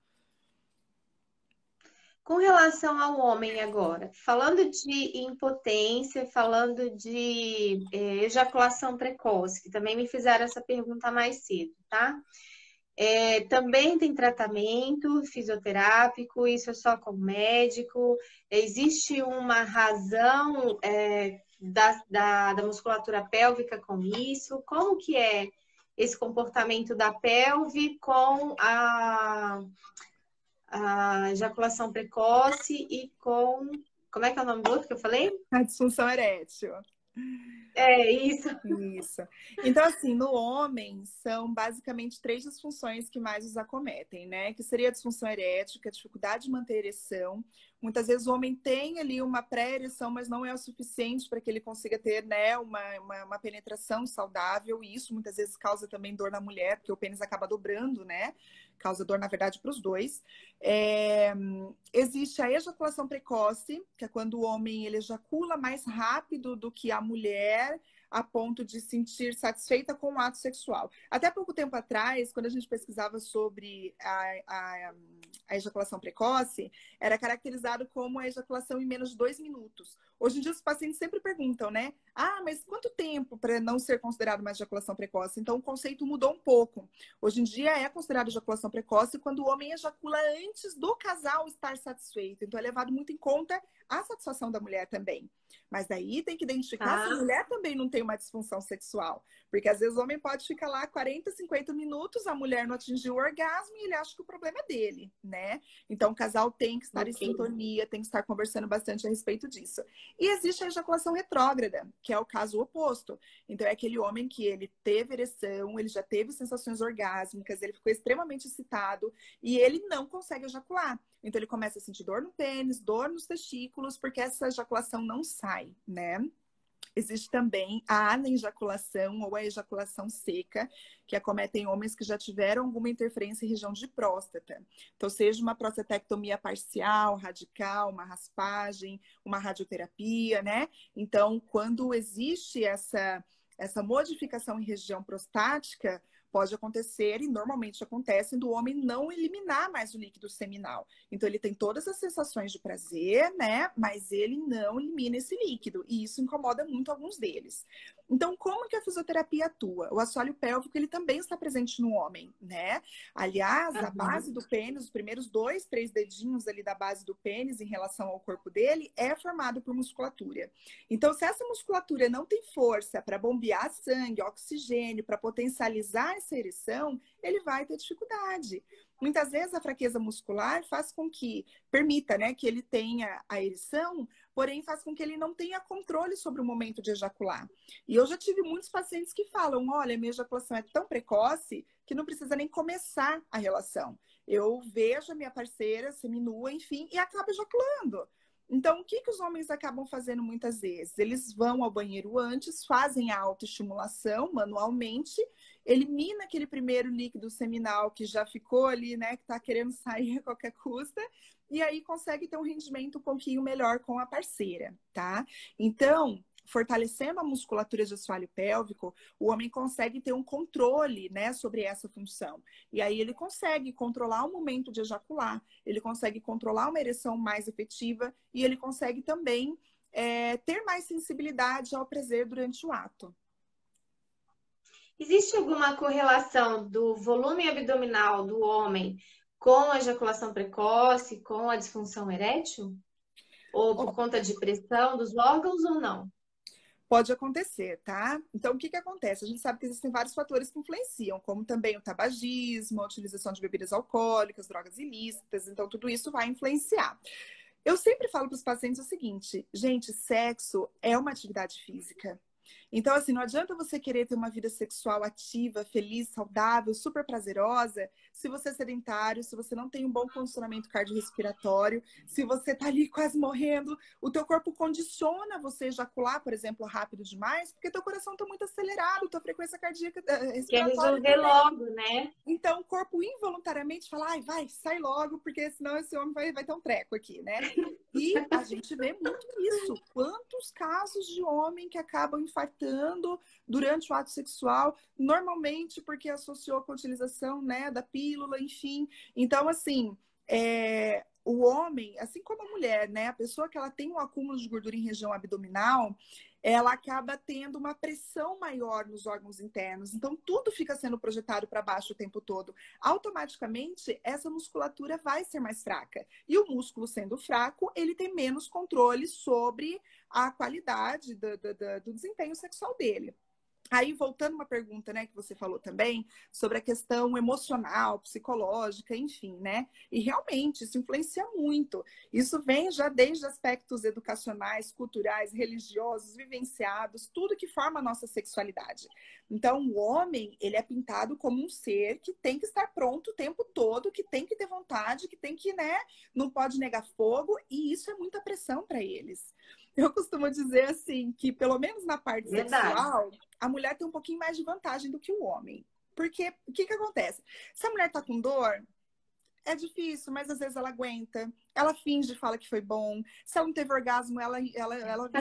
Com relação ao homem agora, falando de impotência, falando de ejaculação precoce, que também me fizeram essa pergunta mais cedo, tá? Também tem tratamento fisioterápico, isso é só com o médico? Existe uma razão da musculatura pélvica com isso? Como que é esse comportamento da pelve com a ejaculação precoce e com... Como é que é o nome do outro que eu falei? A disfunção erétil. É isso. Isso. Então, assim, no homem, são basicamente 3 disfunções que mais os acometem, né? Que seria a disfunção erétil, que é a dificuldade de manter a ereção. Muitas vezes o homem tem ali uma pré-ereção, mas não é o suficiente para que ele consiga ter, né, uma penetração saudável. E isso muitas vezes causa também dor na mulher, porque o pênis acaba dobrando, né? Causa dor, na verdade, para os dois. Existe a ejaculação precoce, que é quando o homem ele ejacula mais rápido do que a mulher, a ponto de sentir satisfeita com o ato sexual. Até pouco tempo atrás, quando a gente pesquisava sobre a ejaculação precoce, era caracterizado como a ejaculação em menos de 2 minutos. Hoje em dia, os pacientes sempre perguntam, né? Ah, mas quanto tempo para não ser considerado uma ejaculação precoce? Então, o conceito mudou um pouco. Hoje em dia, é considerado ejaculação precoce quando o homem ejacula antes do casal estar satisfeito. Então, é levado muito em conta a satisfação da mulher também. Mas daí tem que identificar se a mulher também não tem uma disfunção sexual. Porque às vezes o homem pode ficar lá 40, 50 minutos, a mulher não atingiu o orgasmo e ele acha que o problema é dele, né? Então o casal tem que estar em sintonia, tem que estar conversando bastante a respeito disso. E existe a ejaculação retrógrada, que é o caso oposto. Então é aquele homem que ele teve ereção, ele já teve sensações orgásmicas, ele ficou extremamente excitado e ele não consegue ejacular. Então ele começa a sentir dor no pênis, dor nos testículos, porque essa ejaculação não sai, né? Existe também a anejaculação ou a ejaculação seca, que acometem homens que já tiveram alguma interferência em região de próstata. Então, seja uma prostatectomia parcial, radical, uma raspagem, uma radioterapia, né? Então, quando existe essa modificação em região prostática, pode acontecer, e normalmente acontece, do homem não eliminar mais o líquido seminal. Então, ele tem todas as sensações de prazer, né? Mas ele não elimina esse líquido. E isso incomoda muito alguns deles. Então, como que a fisioterapia atua? O assoalho pélvico, ele também está presente no homem, né? Aliás, a base do pênis, os primeiros 2, 3 dedinhos ali da base do pênis em relação ao corpo dele, é formado por musculatura. Então, se essa musculatura não tem força para bombear sangue, oxigênio, para potencializar essa ereção, ele vai ter dificuldade. Muitas vezes a fraqueza muscular faz com que, permita, né, que ele tenha a ereção, porém faz com que ele não tenha controle sobre o momento de ejacular. E eu já tive muitos pacientes que falam, olha, minha ejaculação é tão precoce que não precisa nem começar a relação. Eu vejo a minha parceira seminua, enfim, e acaba ejaculando. Então, o que os homens acabam fazendo muitas vezes? Eles vão ao banheiro antes, fazem a autoestimulação manualmente, elimina aquele primeiro líquido seminal que já ficou ali, né, que tá querendo sair a qualquer custa, e aí consegue ter um rendimento um pouquinho melhor com a parceira, tá? Então, fortalecendo a musculatura de assoalho pélvico, o homem consegue ter um controle, né, sobre essa função. E aí ele consegue controlar o momento de ejacular, ele consegue controlar uma ereção mais efetiva e ele consegue também ter mais sensibilidade ao prazer durante o ato. Existe alguma correlação do volume abdominal do homem com a ejaculação precoce, com a disfunção erétil? Ou por conta de pressão dos órgãos ou não? Pode acontecer, tá? Então, o que acontece? A gente sabe que existem vários fatores que influenciam, como também o tabagismo, a utilização de bebidas alcoólicas, drogas ilícitas, então tudo isso vai influenciar. Eu sempre falo para os pacientes o seguinte, gente, sexo é uma atividade física. Então, assim, não adianta você querer ter uma vida sexual ativa, feliz, saudável, super prazerosa, se você é sedentário, se você não tem um bom condicionamento cardiorrespiratório, se você tá ali quase morrendo, o teu corpo condiciona você a ejacular, por exemplo, rápido demais, porque teu coração tá muito acelerado, tua frequência cardíaca, Quer respiratória resolver também. logo, né? Então, o corpo involuntariamente fala, ai, vai, sai logo, porque senão esse homem vai ter um treco aqui, né? E a gente vê muito isso. Quantos casos de homem que acabam infartando durante o ato sexual, normalmente porque associou com a utilização, né, da pílula, enfim. Então, assim, o homem, assim como a mulher, né, a pessoa que ela tem um acúmulo de gordura em região abdominal, ela acaba tendo uma pressão maior nos órgãos internos. Então, tudo fica sendo projetado para baixo o tempo todo. Automaticamente, essa musculatura vai ser mais fraca. E o músculo sendo fraco, ele tem menos controle sobre a qualidade do desempenho sexual dele. Aí, voltando uma pergunta, né, que você falou também, sobre a questão emocional, psicológica, enfim, né? E realmente, isso influencia muito. Isso vem já desde aspectos educacionais, culturais, religiosos, vivenciados, tudo que forma a nossa sexualidade. Então, o homem, ele é pintado como um ser que tem que estar pronto o tempo todo, que tem que ter vontade, que tem que, né, não pode negar fogo, e isso é muita pressão para eles. Eu costumo dizer assim, que pelo menos na parte sexual, a mulher tem um pouquinho mais de vantagem do que o homem. Porque o que acontece? Se a mulher tá com dor, é difícil, mas às vezes ela aguenta. Ela finge, fala que foi bom. Se ela não teve orgasmo, ela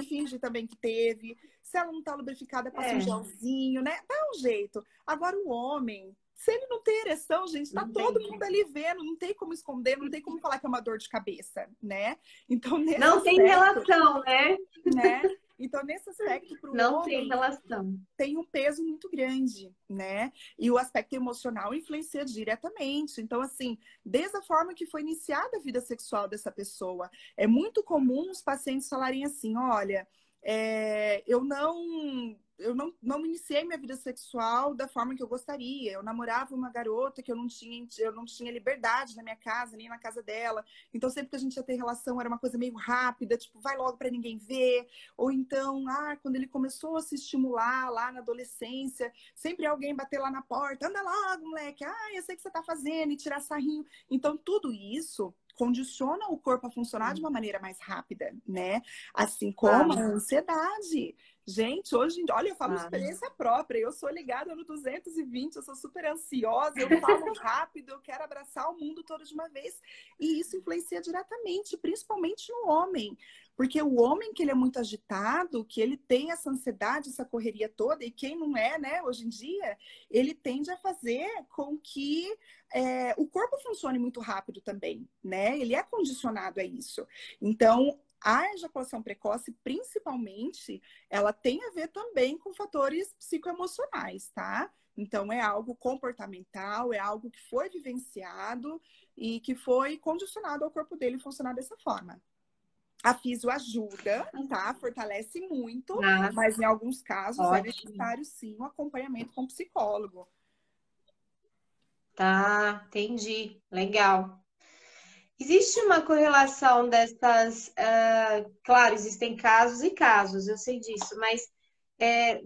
finge também que teve. Se ela não tá lubrificada, passa um gelzinho, né? Dá um jeito. Agora o homem, se ele não tem ereção, gente, tá todo mundo ali vendo, não tem como esconder, não tem como falar que é uma dor de cabeça, né? Então, nesse Não aspecto, tem relação, né? Então, nesse aspecto, para o Não homem, tem relação. tem um peso muito grande, né? E o aspecto emocional influencia diretamente. Então, assim, desde a forma que foi iniciada a vida sexual dessa pessoa, é muito comum os pacientes falarem assim, olha, eu não iniciei minha vida sexual da forma que eu gostaria. Eu namorava uma garota que eu não tinha liberdade na minha casa, nem na casa dela. Então, sempre que a gente ia ter relação, era uma coisa meio rápida, tipo, vai logo para ninguém ver. Ou então, quando ele começou a se estimular lá na adolescência, sempre alguém bater lá na porta, anda logo, moleque, eu sei o que você tá fazendo, e tirar sarrinho. Então, tudo isso condiciona o corpo a funcionar de uma maneira mais rápida, né? Assim como a ansiedade. Gente, hoje, olha, eu falo de experiência própria, eu sou ligada no 220, eu sou super ansiosa, eu falo rápido, eu quero abraçar o mundo todo de uma vez. E isso influencia diretamente, principalmente no homem. Porque o homem que ele é muito agitado, que ele tem essa ansiedade, essa correria toda, e quem não é, né, hoje em dia, ele tende a fazer com que o corpo funcione muito rápido também, né? Ele é condicionado a isso. Então, a ejaculação precoce, principalmente, ela tem a ver também com fatores psicoemocionais, tá? Então, é algo comportamental, é algo que foi vivenciado e que foi condicionado ao corpo dele funcionar dessa forma. A fisio ajuda, tá? Fortalece muito, mas em alguns casos é necessário, sim, um acompanhamento com psicólogo. Tá, entendi. Legal. Existe uma correlação dessas... claro, existem casos e casos, eu sei disso, mas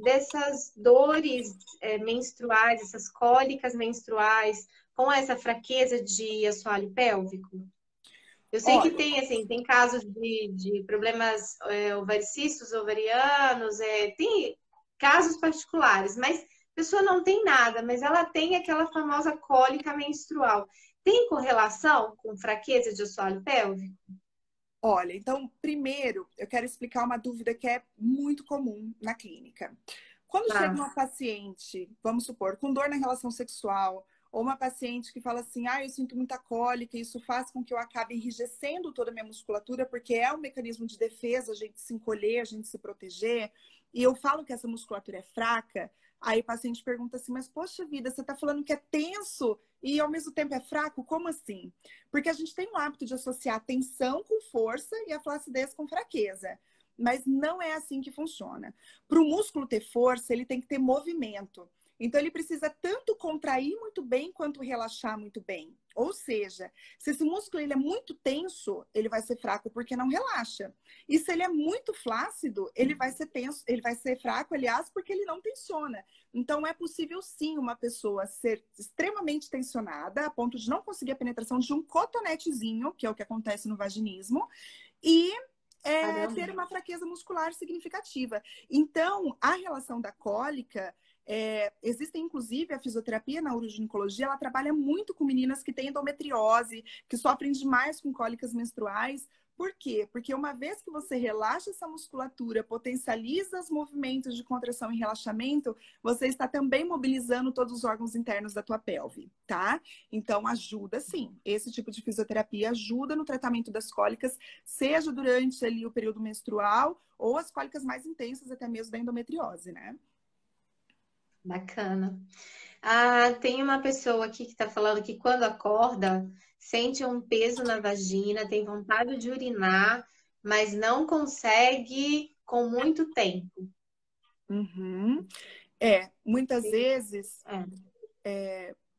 dessas dores menstruais, essas cólicas menstruais, com essa fraqueza de assoalho pélvico? Eu sei que tem, assim, tem casos de problemas ovaricísticos, ovarianos, tem casos particulares, mas a pessoa não tem nada, mas ela tem aquela famosa cólica menstrual. Tem correlação com fraqueza de assoalho pélvico? Olha, então, primeiro, eu quero explicar uma dúvida que é muito comum na clínica. Quando chega uma paciente, vamos supor, com dor na relação sexual, ou uma paciente que fala assim, eu sinto muita cólica, isso faz com que eu acabe enrijecendo toda a minha musculatura, porque é um mecanismo de defesa, a gente se encolher, a gente se proteger, e eu falo que essa musculatura é fraca, aí o paciente pergunta assim, mas poxa vida, você tá falando que é tenso e ao mesmo tempo é fraco? Como assim? Porque a gente tem o hábito de associar tensão com força e a flacidez com fraqueza. Mas não é assim que funciona. Para o músculo ter força, ele tem que ter movimento. Então, ele precisa tanto contrair muito bem quanto relaxar muito bem. Ou seja, se esse músculo ele é muito tenso, ele vai ser fraco porque não relaxa. E se ele é muito flácido, ele vai ser tenso, ele vai ser fraco, aliás, porque ele não tensiona. Então, é possível sim uma pessoa ser extremamente tensionada, a ponto de não conseguir a penetração de um cotonetezinho, que é o que acontece no vaginismo, e ter uma fraqueza muscular significativa. Então, a relação da cólica, existe inclusive a fisioterapia na uroginincologia, ela trabalha muito com meninas que têm endometriose, que sofrem demais com cólicas menstruais. Por quê? Porque uma vez que você relaxa essa musculatura, potencializa os movimentos de contração e relaxamento, você está também mobilizando todos os órgãos internos da tua pelve, tá? Então, ajuda sim. Esse tipo de fisioterapia ajuda no tratamento das cólicas, seja durante ali o período menstrual ou as cólicas mais intensas, até mesmo da endometriose, né? Bacana. Ah, tem uma pessoa aqui que está falando que quando acorda, sente um peso na vagina, tem vontade de urinar, mas não consegue com muito tempo. Uhum. Muitas Sim. vezes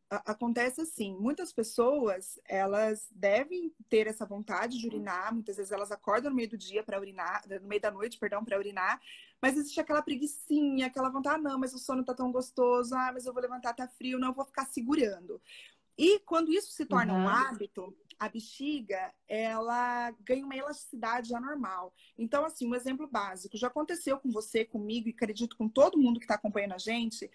acontece assim, muitas pessoas, elas devem ter essa vontade de urinar, muitas vezes elas acordam no meio do dia para urinar, no meio da noite, perdão, para urinar, mas existe aquela preguicinha, aquela vontade, não, mas o sono tá tão gostoso, mas eu vou levantar, tá frio, não, eu vou ficar segurando. E quando isso se torna um hábito, a bexiga, ela ganha uma elasticidade anormal. Então, assim, um exemplo básico, já aconteceu com você, comigo, e acredito com todo mundo que está acompanhando a gente,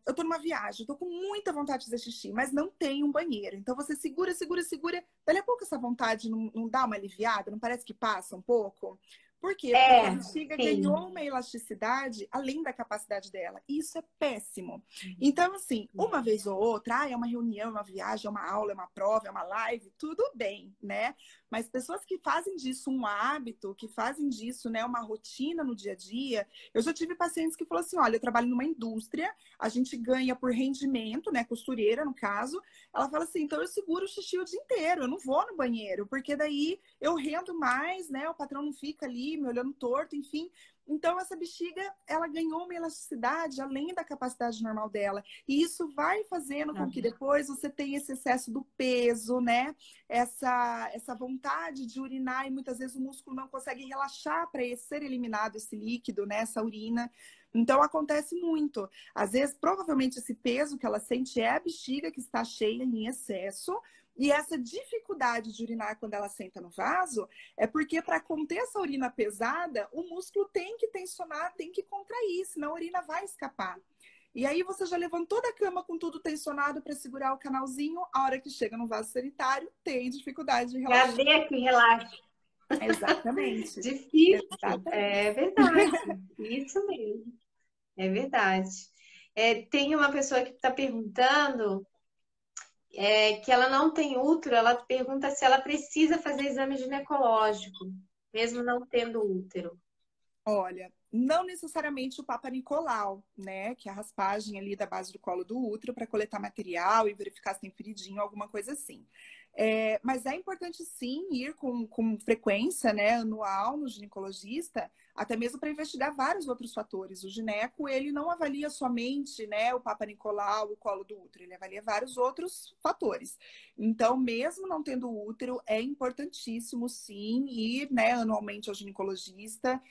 eu tô numa viagem, tô com muita vontade de fazer xixi, mas não tem um banheiro. Então, você segura, segura, segura, dali a pouco essa vontade não dá uma aliviada, não parece que passa um pouco? Por quê? Porque a bexiga ganhou uma elasticidade além da capacidade dela. E isso é péssimo. Então, assim, uma vez ou outra, é uma reunião, é uma viagem, é uma aula, é uma prova, é uma live, tudo bem, né? Mas pessoas que fazem disso um hábito, que fazem disso, né, uma rotina no dia a dia. Eu já tive pacientes que falaram assim: olha, eu trabalho numa indústria, a gente ganha por rendimento, né? Costureira, no caso. Ela fala assim: então eu seguro o xixi o dia inteiro, eu não vou no banheiro, porque daí eu rendo mais, né? O patrão não fica ali me olhando torto, enfim. Então, essa bexiga, ela ganhou uma elasticidade além da capacidade normal dela. E isso vai fazendo com que depois você tenha esse excesso do peso, né? Essa vontade de urinar, e muitas vezes o músculo não consegue relaxar para ser eliminado esse líquido, né? Essa urina. Então, acontece muito. Às vezes, provavelmente, esse peso que ela sente é a bexiga que está cheia em excesso. E essa dificuldade de urinar quando ela senta no vaso é porque, para conter essa urina pesada, o músculo tem que tensionar, tem que contrair, senão a urina vai escapar. E aí você já levantou da cama com tudo tensionado para segurar o canalzinho, a hora que chega no vaso sanitário, tem dificuldade de relaxar. Cadê que relaxa? Exatamente. Difícil. Exatamente. É verdade. Isso mesmo. É verdade. Tem uma pessoa que está perguntando que ela não tem útero, ela pergunta se ela precisa fazer exame ginecológico, mesmo não tendo útero. Olha, não necessariamente o Papa Nicolau, né? Que é a raspagem ali da base do colo do útero para coletar material e verificar se tem feridinho, alguma coisa assim. Mas é importante sim ir com frequência, né, anual no ginecologista, até mesmo para investigar vários outros fatores. O gineco, ele não avalia somente, né, o Papa Nicolau, o colo do útero, ele avalia vários outros fatores. Então, mesmo não tendo útero, é importantíssimo sim ir, né, anualmente ao ginecologista,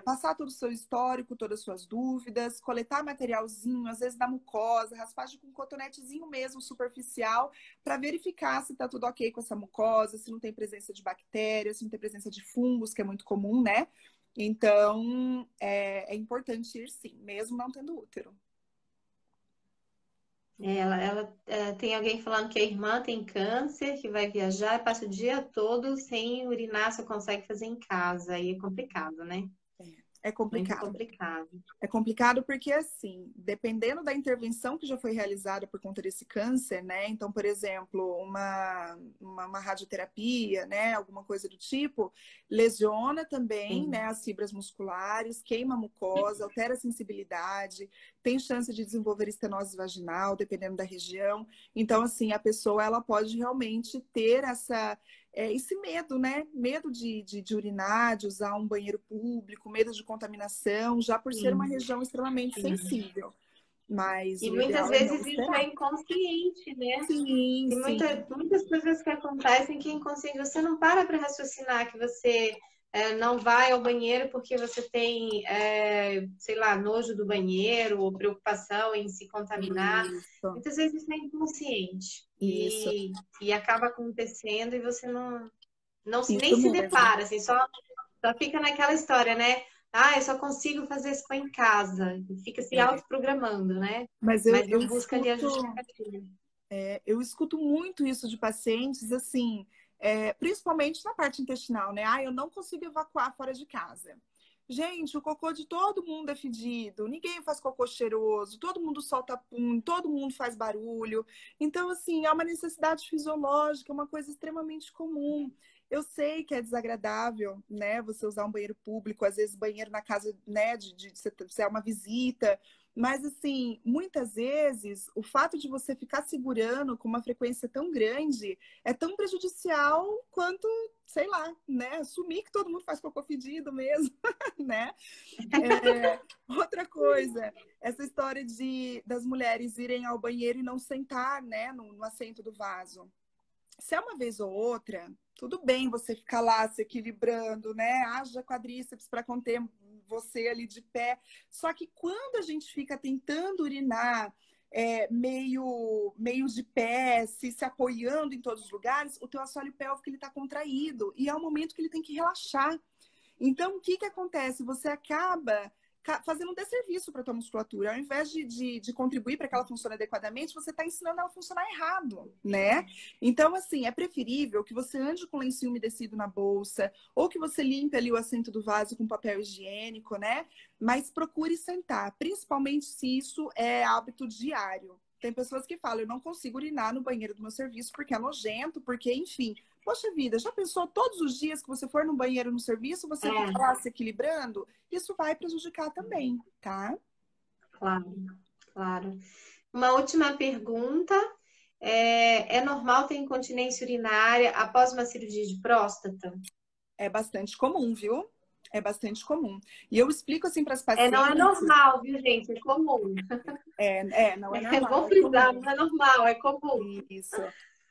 passar todo o seu histórico, todas as suas dúvidas, coletar materialzinho, às vezes da mucosa, raspagem com cotonetezinho mesmo, superficial, para verificar se está tudo ok com essa mucosa, se não tem presença de bactérias, se não tem presença de fungos, que é muito comum, né? Então, é importante ir sim, mesmo não tendo útero. Tem alguém falando que a irmã tem câncer, que vai viajar e passa o dia todo sem urinar, só consegue fazer em casa. Aí é complicado, né? É complicado. Muito complicado. É complicado porque, assim, dependendo da intervenção que já foi realizada por conta desse câncer, né? Então, por exemplo, uma radioterapia, né? Alguma coisa do tipo, lesiona também, né? As fibras musculares, queima a mucosa, altera a sensibilidade, tem chance de desenvolver estenose vaginal, dependendo da região. Então, assim, a pessoa, ela pode realmente ter esse medo, né? Medo de urinar, de usar um banheiro público, medo de contaminação, já por ser uma região extremamente sensível. Mas E o muitas ideal é não vezes isso esperar. é inconsciente, né? Sim, Tem sim. muitas coisas que acontecem que é inconsciente. Você não para raciocinar que você não vai ao banheiro porque você tem, sei lá, nojo do banheiro ou preocupação em se contaminar. Isso, Muitas vezes isso é inconsciente isso, e acaba acontecendo e você nem isso se mesmo. depara, assim, só fica naquela história, né? Ah, eu só consigo fazer isso em casa. E fica se É. autoprogramando, né? Mas Mas não busca ali a justificativa. eu escuto muito isso de pacientes, assim, principalmente na parte intestinal, né? Ah, eu não consigo evacuar fora de casa. Gente, o cocô de todo mundo é fedido, ninguém faz cocô cheiroso, todo mundo solta pum, todo mundo faz barulho. Então, assim, é uma necessidade fisiológica, é uma coisa extremamente comum. Eu sei que é desagradável, né? Você usar um banheiro público, às vezes banheiro na casa, né? De você é uma visita. Mas, assim, muitas vezes, o fato de você ficar segurando com uma frequência tão grande é tão prejudicial quanto, sei lá, né? Assumir que todo mundo faz cocô fedido mesmo, né? Outra coisa, essa história das mulheres irem ao banheiro e não sentar, né, no assento do vaso. Se é uma vez ou outra, tudo bem você ficar lá se equilibrando, né? Haja quadríceps para conter você ali de pé. Só que quando a gente fica tentando urinar meio de pé, se apoiando em todos os lugares, o teu assoalho pélvico ele está contraído e é o momento que ele tem que relaxar. Então, o que que acontece? Você acaba fazendo um desserviço para a tua musculatura. Ao invés de contribuir para que ela funcione adequadamente, você está ensinando ela a funcionar errado, né? Então, assim, é preferível que você ande com lencinho umedecido na bolsa ou que você limpe ali o assento do vaso com papel higiênico, né? Mas procure sentar, principalmente se isso é hábito diário. Tem pessoas que falam, eu não consigo urinar no banheiro do meu serviço porque é nojento, porque, enfim. Poxa vida, já pensou todos os dias que você for no banheiro no serviço, você fica lá se equilibrando? Isso vai prejudicar também, tá? Claro, claro. Uma última pergunta. É normal ter incontinência urinária após uma cirurgia de próstata? É bastante comum, viu? É bastante comum. E eu explico assim para as Não é pacientes. normal, viu, gente? É comum. Não é Vou normal, é frisar, comum. não é normal, é comum. Isso.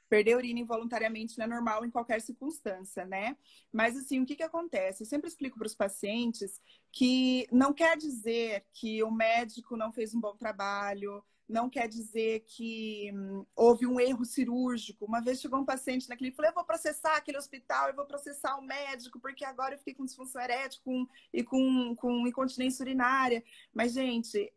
Perder urina involuntariamente não é normal em qualquer circunstância, né? Mas, assim, o que que acontece? Eu sempre explico para os pacientes que não quer dizer que o médico não fez um bom trabalho, não quer dizer que houve um erro cirúrgico. Uma vez chegou um paciente na clínica e falou, eu vou processar aquele hospital, eu vou processar o médico, porque agora eu fiquei com disfunção erétil e com incontinência urinária. Mas, gente,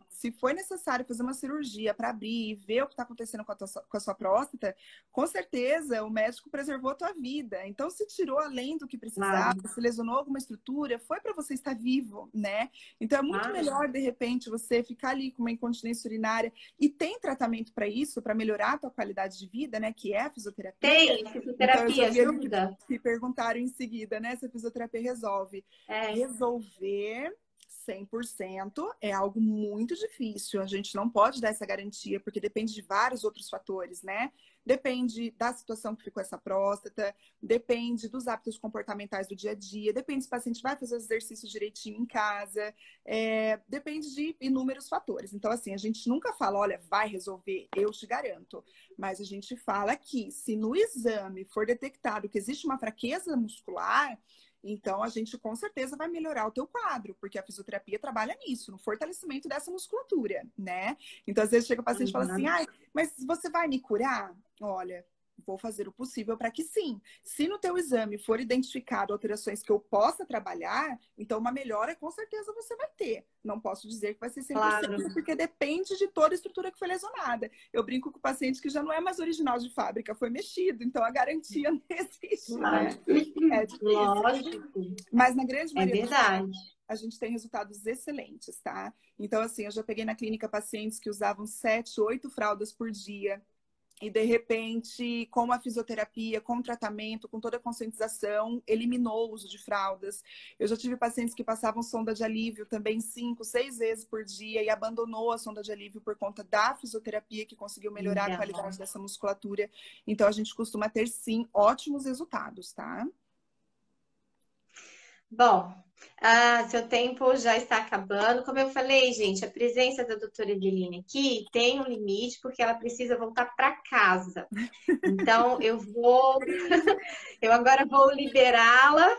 se foi necessário fazer uma cirurgia para abrir e ver o que está acontecendo com a sua próstata, com certeza o médico preservou a tua vida. Então, se tirou além do que precisava, Claro, se lesionou alguma estrutura, foi para você estar vivo, né? Então, é muito melhor, de repente, você ficar ali com uma incontinência urinária e tem tratamento para isso, para melhorar a tua qualidade de vida, né? Que é a fisioterapia. tem Então, eu já fisioterapia, vi ali ajuda. que perguntaram em seguida, né? Se a fisioterapia resolve. Resolver 100% é algo muito difícil. A gente não pode dar essa garantia, porque depende de vários outros fatores, né? Depende da situação que ficou essa próstata, depende dos hábitos comportamentais do dia a dia, depende se o paciente vai fazer os exercícios direitinho em casa, depende de inúmeros fatores. Então, assim, a gente nunca fala, olha, vai resolver, eu te garanto. Mas a gente fala que se no exame for detectado que existe uma fraqueza muscular, então, a gente com certeza vai melhorar o teu quadro, porque a fisioterapia trabalha nisso, no fortalecimento dessa musculatura, né? Então, às vezes chega o paciente e fala assim, mas você vai me curar? Olha, vou fazer o possível para que sim. Se no teu exame for identificado alterações que eu possa trabalhar, então uma melhora com certeza você vai ter. Não posso dizer que vai ser 100%, Claro. porque depende de toda a estrutura que foi lesionada. Eu brinco com o paciente que já não é mais original de fábrica, foi mexido, então a garantia não existe, né? É difícil. Lógico. Mas na grande maioria dos Verdade. casos, a gente tem resultados excelentes, tá? Então, assim, eu já peguei na clínica pacientes que usavam 7, 8 fraldas por dia. E, de repente, com a fisioterapia, com o tratamento, com toda a conscientização, eliminou o uso de fraldas. Eu já tive pacientes que passavam sonda de alívio também 5, 6 vezes por dia e abandonou a sonda de alívio por conta da fisioterapia, que conseguiu melhorar a qualidade dessa musculatura. Então, a gente costuma ter, sim, ótimos resultados, tá? Bom, seu tempo já está acabando. Como eu falei, gente, a presença da doutora Eveline aqui tem um limite, porque ela precisa voltar para casa. Então, eu agora vou liberá-la.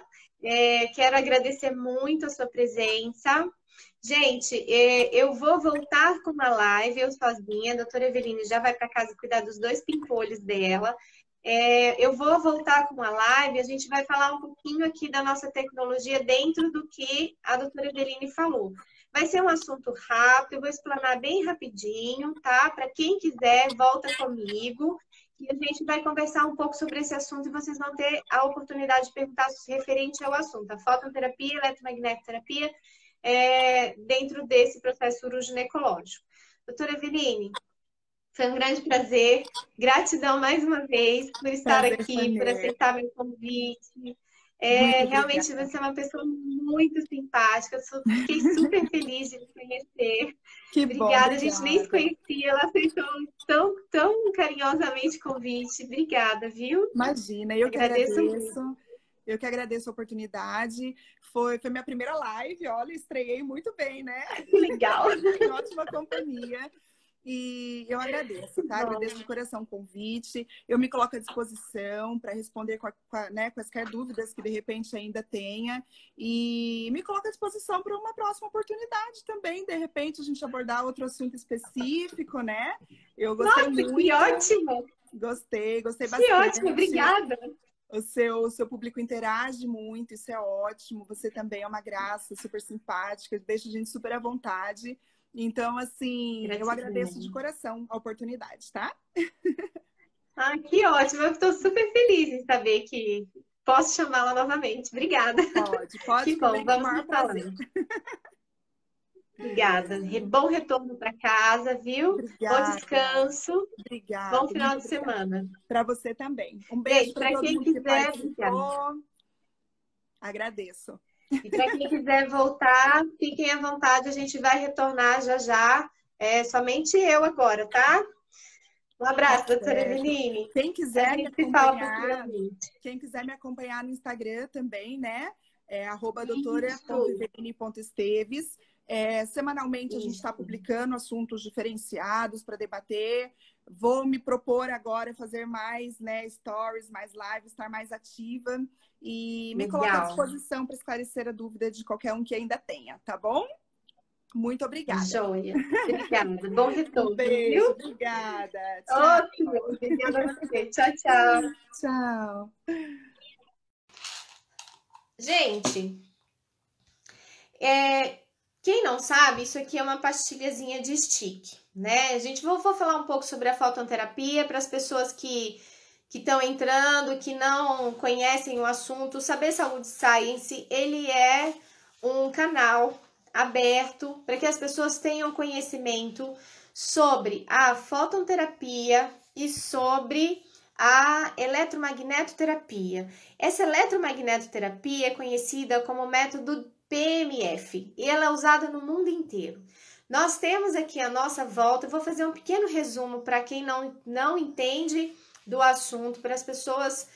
Quero agradecer muito a sua presença. Gente, eu vou voltar com uma live, eu sozinha. A doutora Eveline já vai para casa cuidar dos 2 pimpolhos dela. Eu vou voltar com uma live, a gente vai falar um pouquinho aqui da nossa tecnologia dentro do que a doutora Eveline falou. Vai ser um assunto rápido, eu vou explanar bem rapidinho, tá? Para quem quiser, volta comigo e a gente vai conversar um pouco sobre esse assunto e vocês vão ter a oportunidade de perguntar referente ao assunto. A fototerapia, eletromagnetoterapia, dentro desse processo uroginecológico. Doutora Eveline, foi um grande prazer. Gratidão mais uma vez por estar Prazer aqui, foi por meu. aceitar meu convite. Muito Realmente obrigada. você é uma pessoa muito simpática. Fiquei super feliz de lhe conhecer. Que bom, Obrigada. A gente nem se obrigada. conhecia, ela aceitou tão carinhosamente o convite. Obrigada, viu? Imagina, eu que Agradeço muito. agradeço. Eu que agradeço a oportunidade. Foi minha primeira live, olha, estreiei muito bem, né? Que legal. Em ótima companhia. E eu agradeço, tá? Agradeço de coração o convite. Eu me coloco à disposição para responder né, quaisquer dúvidas que de repente ainda tenha. E me coloco à disposição para uma próxima oportunidade também. De repente, a gente abordar outro assunto específico, né? Eu gostei muito. Que ótimo! Gostei bastante. Que ótimo, obrigada. O seu público interage muito, isso é ótimo. Você também é uma graça, super simpática, deixa a gente super à vontade. Então, assim, eu agradeço de coração a oportunidade, tá? Que ótimo. Eu estou super feliz em saber que posso chamá-la novamente. Obrigada. Pode. Que bom, vamos nos prazer. Obrigada. Bom retorno para casa, viu? Obrigada. Bom descanso. Obrigada. Bom final de semana. Para você também. Um beijo para todo mundo que participou. Agradeço. E para quem quiser voltar, fiquem à vontade, a gente vai retornar já. Somente eu agora, tá? Um abraço, doutora Eveline. Quem quiser me acompanhar no Instagram também, né? É @doutora.eveline.esteves. Semanalmente a gente está publicando assuntos diferenciados para debater. Vou me propor agora fazer mais, né, stories, mais lives, estar mais ativa e me coloco à disposição para esclarecer a dúvida de qualquer um que ainda tenha, tá bom? Muito obrigada. Joia. Obrigada. Bom retorno. Um beijo, viu? obrigada. Tchau. Obrigada a você. Tchau. Tchau. Gente, quem não sabe, isso aqui é uma pastilhazinha de stick, né? Vou falar um pouco sobre a fototerapia para as pessoas que estão entrando, que não conhecem o assunto. O Saber Saúde Science, ele é um canal aberto para que as pessoas tenham conhecimento sobre a fototerapia e sobre a eletromagnetoterapia. Essa eletromagnetoterapia é conhecida como método PMF e ela é usada no mundo inteiro. Nós temos aqui à nossa volta, eu vou fazer um pequeno resumo para quem não entende do assunto, para as pessoas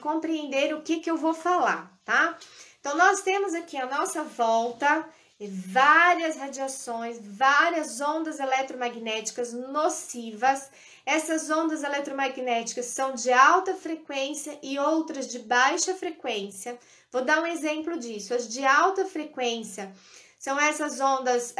compreenderem o que eu vou falar, tá? Então, nós temos aqui à nossa volta várias radiações, várias ondas eletromagnéticas nocivas. Essas ondas eletromagnéticas são de alta frequência e outras de baixa frequência. Vou dar um exemplo disso. As de alta frequência são essas ondas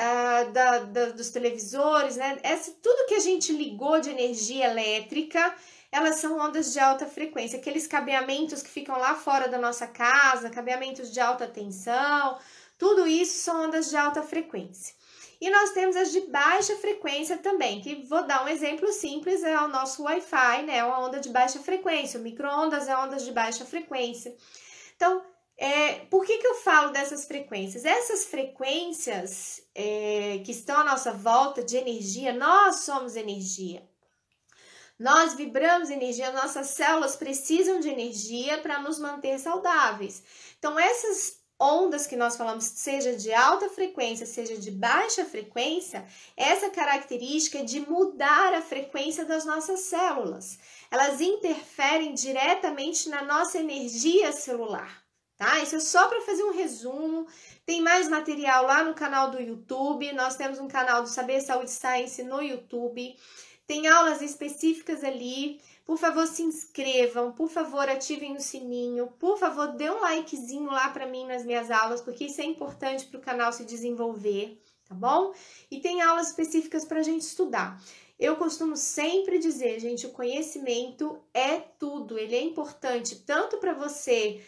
dos televisores, né? Tudo que a gente ligou de energia elétrica, elas são ondas de alta frequência. Aqueles cabeamentos que ficam lá fora da nossa casa, cabeamentos de alta tensão, tudo isso são ondas de alta frequência. E nós temos as de baixa frequência também, que vou dar um exemplo simples, é o nosso Wi-Fi, né? É uma onda de baixa frequência. O micro-ondas é ondas de baixa frequência. Então, por que eu falo dessas frequências? Essas frequências que estão à nossa volta de energia, nós somos energia. Nós vibramos energia, nossas células precisam de energia para nos manter saudáveis. Então, essas ondas que nós falamos, seja de alta frequência, seja de baixa frequência, essa característica é de mudar a frequência das nossas células. Elas interferem diretamente na nossa energia celular, tá? Isso é só para fazer um resumo. Tem mais material lá no canal do YouTube. Nós temos um canal do Saber Saúde Science no YouTube. Tem aulas específicas ali. Por favor, se inscrevam. Por favor, ativem o sininho. Por favor, dê um likezinho lá para mim nas minhas aulas, porque isso é importante para o canal se desenvolver, tá bom? E tem aulas específicas para a gente estudar. Eu costumo sempre dizer, gente, o conhecimento é tudo. Ele é importante tanto para você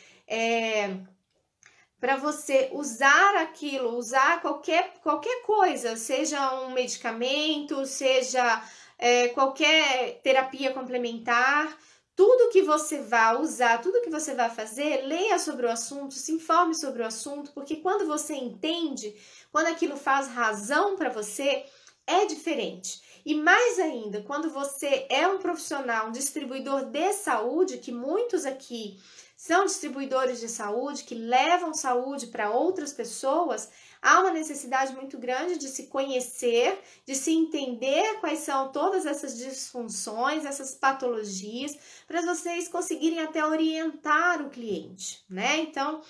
usar aquilo, usar qualquer coisa, seja um medicamento, seja qualquer terapia complementar, tudo que você vai usar, tudo que você vai fazer, leia sobre o assunto, se informe sobre o assunto, porque quando você entende, quando aquilo faz razão para você, é diferente. E mais ainda, quando você é um profissional, um distribuidor de saúde, que muitos aqui são distribuidores de saúde, que levam saúde para outras pessoas, há uma necessidade muito grande de se conhecer, de se entender quais são todas essas disfunções, essas patologias, para vocês conseguirem até orientar o cliente, né? Então,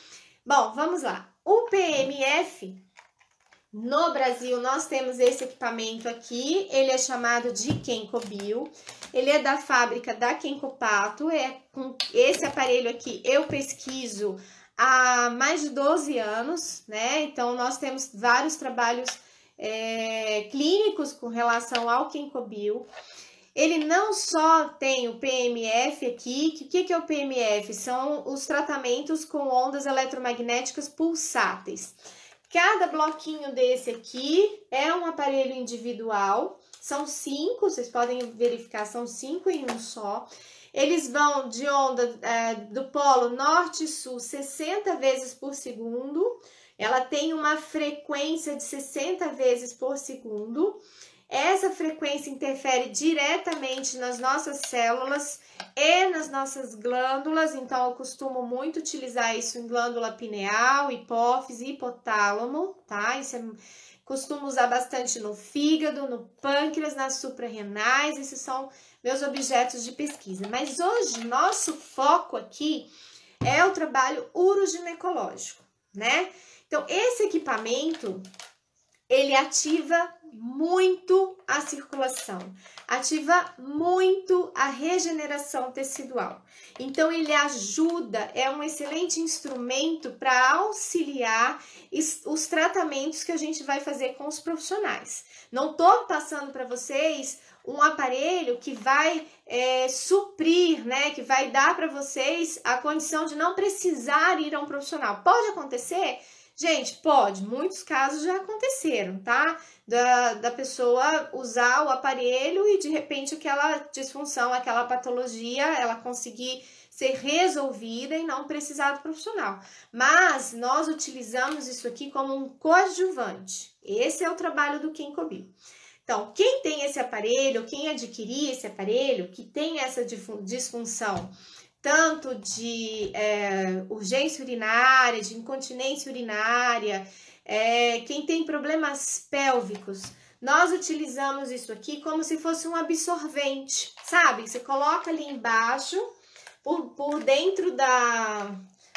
bom, vamos lá. O PMF, no Brasil, nós temos esse equipamento aqui, ele é chamado de Kenkobio, ele é da fábrica da Kenkopato, com esse aparelho aqui eu pesquiso há mais de 12 anos, né? Então, nós temos vários trabalhos clínicos com relação ao Kenkobio. Ele não só tem o PMF aqui, o que é o PMF? São os tratamentos com ondas eletromagnéticas pulsáteis. Cada bloquinho desse aqui é um aparelho individual, são 5, vocês podem verificar, são 5 em um só. Eles vão de onda do polo norte e sul 60 vezes por segundo, ela tem uma frequência de 60 vezes por segundo. Essa frequência interfere diretamente nas nossas células e nas nossas glândulas, então eu costumo muito utilizar isso em glândula pineal, hipófise, hipotálamo, tá? Costumo usar bastante no fígado, no pâncreas, nas suprarrenais, esses são meus objetos de pesquisa. Mas hoje, nosso foco aqui é o trabalho uroginecológico, né? Então, esse equipamento, ele ativa muito a circulação, ativa muito a regeneração tecidual. Então, ele ajuda, é um excelente instrumento para auxiliar os tratamentos que a gente vai fazer com os profissionais. Não estou passando para vocês um aparelho que vai suprir, né, que vai dar para vocês a condição de não precisar ir a um profissional. Pode acontecer? Gente, pode, muitos casos já aconteceram, tá? Da pessoa usar o aparelho e de repente aquela disfunção, aquela patologia, ela conseguir ser resolvida e não precisar do profissional. Mas nós utilizamos isso aqui como um coadjuvante. Esse é o trabalho do Kenkobio. Então, quem tem esse aparelho, quem adquirir esse aparelho, que tem essa disfunção, tanto de urgência urinária, de incontinência urinária, quem tem problemas pélvicos, nós utilizamos isso aqui como se fosse um absorvente, sabe? Você coloca ali embaixo, por dentro da...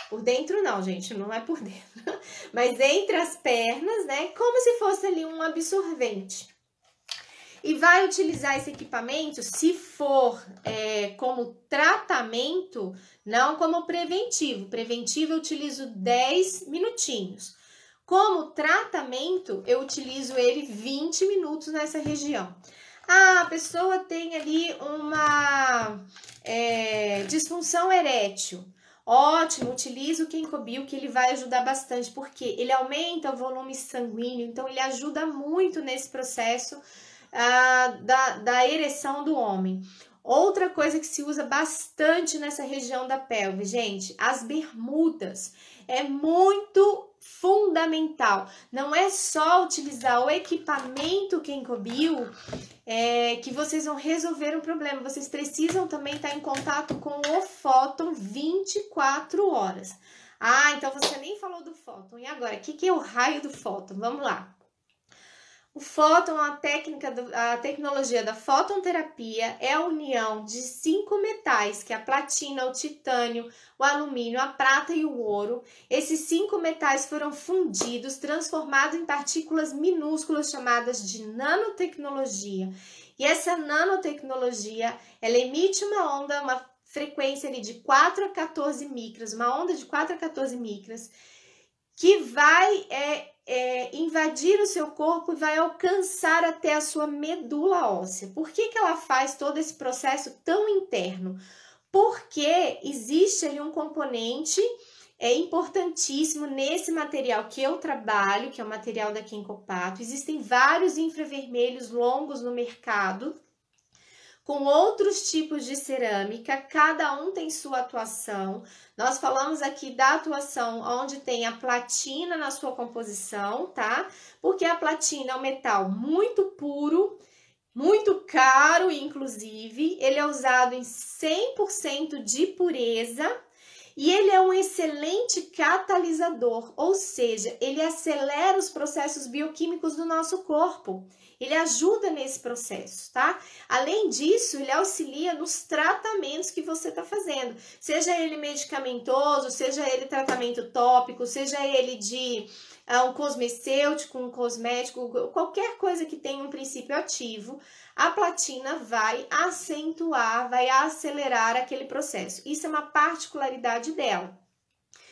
Por dentro não, gente, não é por dentro, mas entre as pernas, né? Como se fosse ali um absorvente. E vai utilizar esse equipamento, se for como tratamento, não como preventivo. Preventivo eu utilizo 10 minutinhos. Como tratamento, eu utilizo ele 20 minutos nessa região. Ah, a pessoa tem ali uma disfunção erétil. Ótimo, utiliza o Kenkobio, que ele vai ajudar bastante, porque ele aumenta o volume sanguíneo, então ele ajuda muito nesse processo da ereção do homem. Outra coisa que se usa bastante nessa região da pelve, gente, as bermudas. É muito fundamental. Não é só utilizar o equipamento Kenkobio que vocês vão resolver um problema. Vocês precisam também estar em contato com o fóton 24 horas. Ah, então você nem falou do fóton. E agora, o que é o raio do fóton? Vamos lá. O fóton, a tecnologia da fotonterapia é a união de 5 metais, que é a platina, o titânio, o alumínio, a prata e o ouro. Esses 5 metais foram fundidos, transformados em partículas minúsculas chamadas de nanotecnologia. E essa nanotecnologia, ela emite uma onda, uma frequência ali de 4 a 14 micras, uma onda de 4 a 14 micras, que vai invadir o seu corpo e vai alcançar até a sua medula óssea. Por que ela faz todo esse processo tão interno? Porque existe ali um componente importantíssimo nesse material que eu trabalho, que é o material da Kenkopato. Existem vários infravermelhos longos no mercado, com outros tipos de cerâmica, cada um tem sua atuação. Nós falamos aqui da atuação onde tem a platina na sua composição, tá? Porque a platina é um metal muito puro, muito caro, inclusive. Ele é usado em 100% de pureza e ele é um excelente catalisador, ou seja, ele acelera os processos bioquímicos do nosso corpo. Ele ajuda nesse processo, tá? Além disso, ele auxilia nos tratamentos que você está fazendo. Seja ele medicamentoso, seja ele tratamento tópico, seja ele de um cosmecêutico, um cosmético, qualquer coisa que tenha um princípio ativo, a platina vai acentuar, vai acelerar aquele processo. Isso é uma particularidade dela.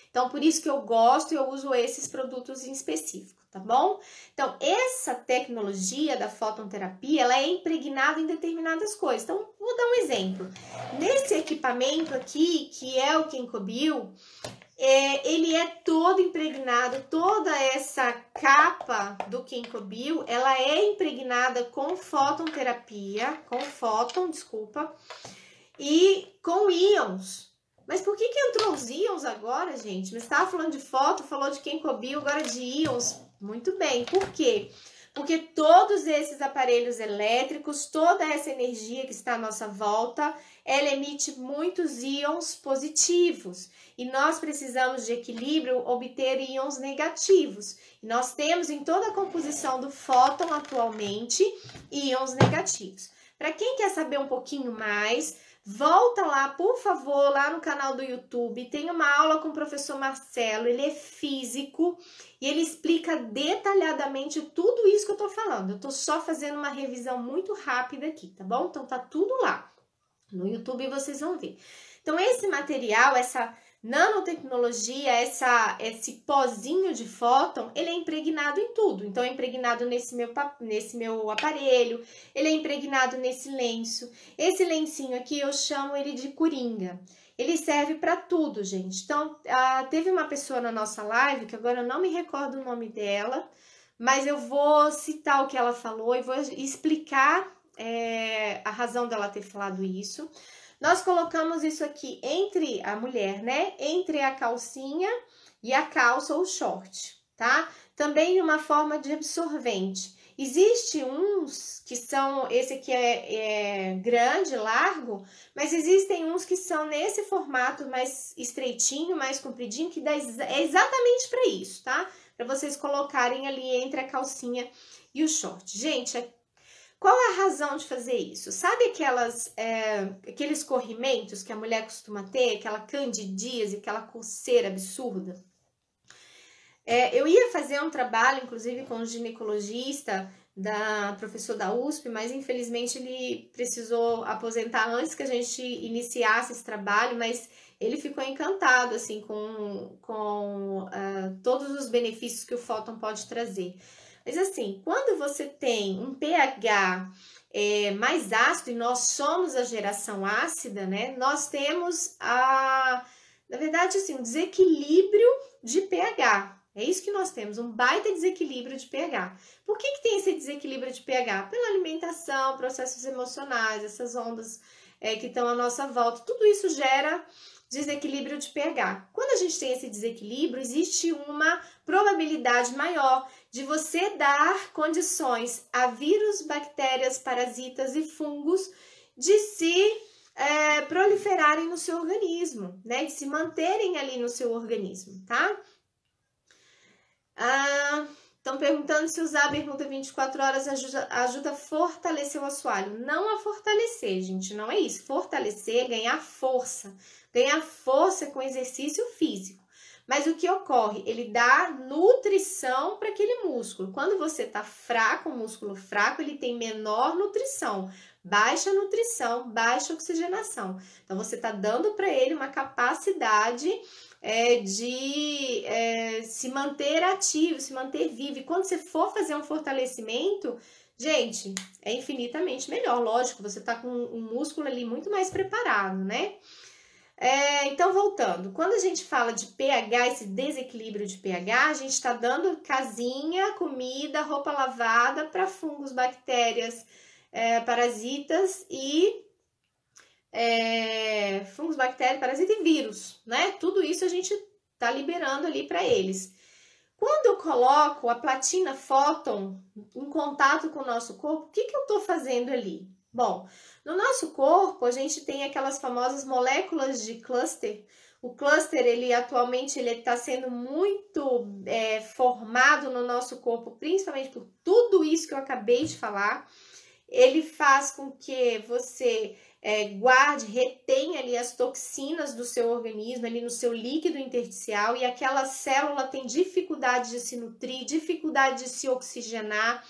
Então, por isso que eu gosto e eu uso esses produtos em específico, tá bom? Então, essa tecnologia da fotonterapia, ela é impregnada em determinadas coisas. Então, vou dar um exemplo. Nesse equipamento aqui, que é o Kenkobio, ele é todo impregnado, toda essa capa do Kenkobio, ela é impregnada com fotonterapia, e com íons. Mas por que entrou os íons agora, gente? Mas estava falando de foto, falou de Kenkobio, agora de íons. Muito bem, por quê? Porque todos esses aparelhos elétricos, toda essa energia que está à nossa volta, ela emite muitos íons positivos. E nós precisamos de equilíbrio obter íons negativos. E nós temos em toda a composição do fóton atualmente íons negativos. Para quem quer saber um pouquinho mais, volta lá, por favor, lá no canal do YouTube, tem uma aula com o professor Marcelo, ele é físico e ele explica detalhadamente tudo isso que eu tô falando. Eu tô só fazendo uma revisão muito rápida aqui, tá bom? Então tá tudo lá. No YouTube vocês vão ver. Então esse material, essa nanotecnologia, esse pozinho de fóton, ele é impregnado em tudo. Então, é impregnado nesse meu aparelho, ele é impregnado nesse lenço. Esse lencinho aqui, eu chamo ele de coringa. Ele serve para tudo, gente. Então, teve uma pessoa na nossa live, que agora eu não me recordo o nome dela, mas eu vou citar o que ela falou e vou explicar a razão dela ter falado isso. Nós colocamos isso aqui entre a mulher, né? Entre a calcinha e a calça ou short, tá? Também uma forma de absorvente. Existe uns que são, esse aqui é grande, largo, mas existem uns que são nesse formato mais estreitinho, mais compridinho, que é exatamente para isso, tá? Para vocês colocarem ali entre a calcinha e o short. Gente, qual é a razão de fazer isso? Sabe aqueles corrimentos que a mulher costuma ter, aquela candidíase, aquela coceira absurda? Eu ia fazer um trabalho, inclusive, com um ginecologista, professor da USP, mas infelizmente ele precisou aposentar antes que a gente iniciasse esse trabalho, mas ele ficou encantado assim, com todos os benefícios que o fóton pode trazer. Mas assim, quando você tem um pH mais ácido, e nós somos a geração ácida, né? Nós temos, na verdade, assim, um desequilíbrio de pH. É isso que nós temos, um baita desequilíbrio de pH. Por que tem esse desequilíbrio de pH? Pela alimentação, processos emocionais, essas ondas que estão à nossa volta. Tudo isso gera desequilíbrio de pH. Quando a gente tem esse desequilíbrio, existe uma probabilidade maior de você dar condições a vírus, bactérias, parasitas e fungos de se proliferarem no seu organismo, né? De se manterem ali no seu organismo, tá? Estão perguntando se usar a bermuda 24 horas ajuda a fortalecer o assoalho. Não a fortalecer, gente, não é isso. Fortalecer é ganhar força. Ganhar força com exercício físico. Mas o que ocorre? Ele dá nutrição para aquele músculo. Quando você está fraco, o músculo fraco, ele tem menor nutrição. Baixa nutrição, baixa oxigenação. Então, você está dando para ele uma capacidade de se manter ativo, se manter vivo. E quando você for fazer um fortalecimento, gente, é infinitamente melhor. Lógico, você tá com um músculo ali muito mais preparado, né? Então, voltando. Quando a gente fala de pH, esse desequilíbrio de pH, a gente está dando casinha, comida, roupa lavada para fungos, bactérias, parasitas e fungos, bactérias, parasitas e vírus, né? Tudo isso a gente tá liberando ali para eles. Quando eu coloco a platina fóton em contato com o nosso corpo, o que eu tô fazendo ali? Bom, no nosso corpo a gente tem aquelas famosas moléculas de cluster. O cluster, ele atualmente ele está sendo muito formado no nosso corpo, principalmente por tudo isso que eu acabei de falar. Ele faz com que você guarde, retenha ali as toxinas do seu organismo, ali no seu líquido intersticial, e aquela célula tem dificuldade de se nutrir, dificuldade de se oxigenar.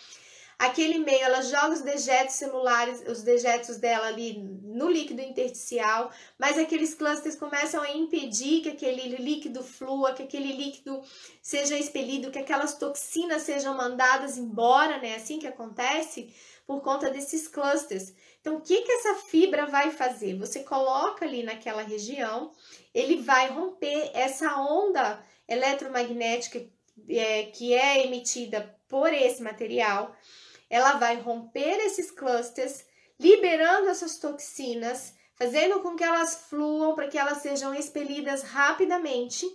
Aquele meio, ela joga os dejetos celulares, os dejetos dela ali no líquido intersticial, mas aqueles clusters começam a impedir que aquele líquido flua, que aquele líquido seja expelido, que aquelas toxinas sejam mandadas embora, né? Assim que acontece por conta desses clusters. Então, o que essa fibra vai fazer? Você coloca ali naquela região, ele vai romper essa onda eletromagnética que é emitida por esse material. Ela vai romper esses clusters, liberando essas toxinas, fazendo com que elas fluam para que elas sejam expelidas rapidamente.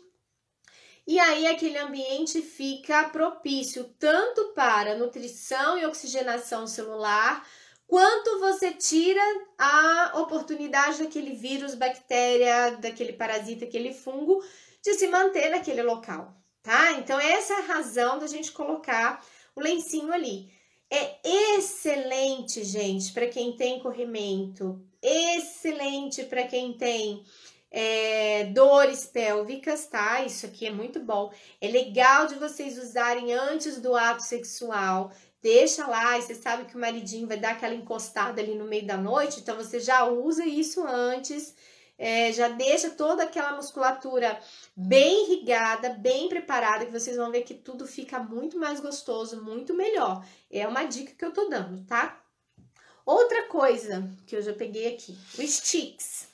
E aí aquele ambiente fica propício tanto para nutrição e oxigenação celular, quanto você tira a oportunidade daquele vírus, bactéria, daquele parasita, aquele fungo, de se manter naquele local, tá? Então essa é a razão da gente colocar o lencinho ali. É excelente, gente, para quem tem corrimento, excelente para quem tem dores pélvicas, tá? Isso aqui é muito bom. É legal de vocês usarem antes do ato sexual. Deixa lá, e você sabe que o maridinho vai dar aquela encostada ali no meio da noite, então você já usa isso antes. Já deixa toda aquela musculatura bem irrigada, bem preparada, que vocês vão ver que tudo fica muito mais gostoso, muito melhor. É uma dica que eu tô dando, tá? Outra coisa que eu já peguei aqui, o Stix.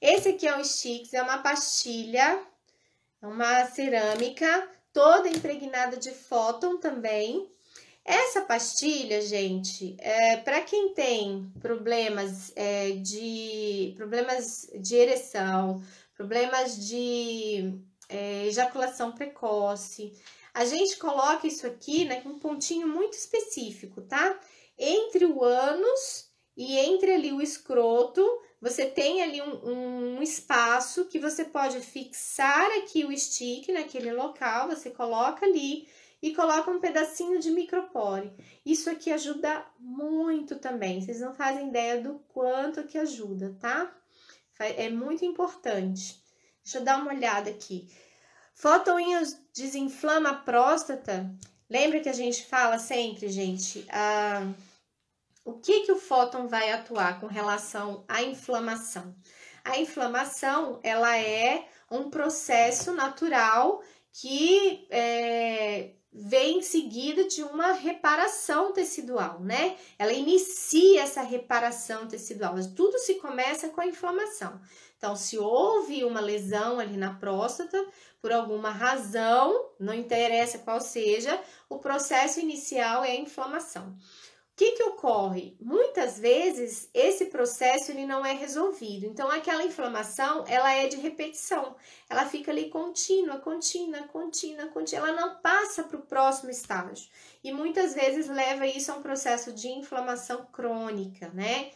Esse aqui é o Stix, é uma pastilha, uma cerâmica, toda impregnada de fóton também. Essa pastilha, gente, para quem tem problemas de ereção, problemas de ejaculação precoce, a gente coloca isso aqui, né, com um pontinho muito específico, tá? Entre o ânus e entre ali o escroto, você tem ali um espaço que você pode fixar aqui o stick naquele local, você coloca ali e coloca um pedacinho de micropore. Isso aqui ajuda muito também. Vocês não fazem ideia do quanto que ajuda, tá? É muito importante. Deixa eu dar uma olhada aqui. Fóton-íons desinflama a próstata. Lembra que a gente fala sempre, gente, o que o fóton vai atuar com relação à inflamação? A inflamação, ela é um processo natural que vem em seguida de uma reparação tecidual, né? Ela inicia essa reparação tecidual. Tudo se começa com a inflamação. Então, se houve uma lesão ali na próstata, por alguma razão, não interessa qual seja, o processo inicial é a inflamação. O que ocorre? Muitas vezes esse processo ele não é resolvido. Então, aquela inflamação, ela é de repetição. Ela fica ali contínua. Ela não passa para o próximo estágio. E muitas vezes leva isso a um processo de inflamação crônica, né?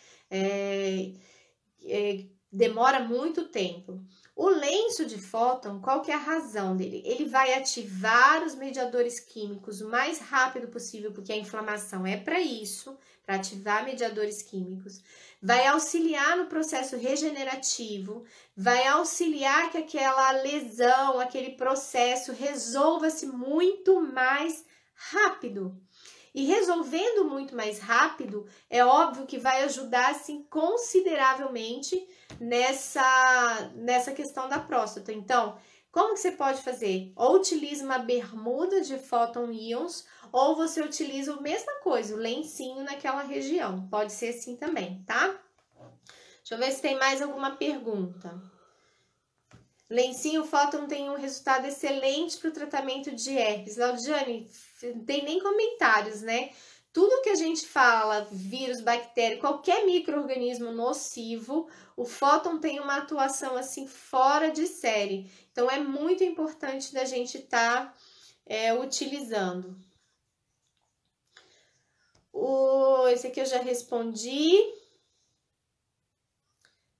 demora muito tempo. O lenço de fóton, qual que é a razão dele? Ele vai ativar os mediadores químicos o mais rápido possível, porque a inflamação é para isso, para ativar mediadores químicos. Vai auxiliar no processo regenerativo, vai auxiliar que aquela lesão, aquele processo resolva-se muito mais rápido. E resolvendo muito mais rápido, é óbvio que vai ajudar, assim, consideravelmente nessa questão da próstata. Então, como que você pode fazer? Ou utiliza uma bermuda de fóton íons, ou você utiliza a mesma coisa, o lencinho naquela região. Pode ser assim também, tá? Deixa eu ver se tem mais alguma pergunta. Lencinho fóton tem um resultado excelente para o tratamento de herpes. Laudiane, não tem nem comentários, né? Tudo que a gente fala, vírus, bactéria, qualquer micro-organismo nocivo, o fóton tem uma atuação assim fora de série. Então, é muito importante da gente estar utilizando. Esse aqui eu já respondi.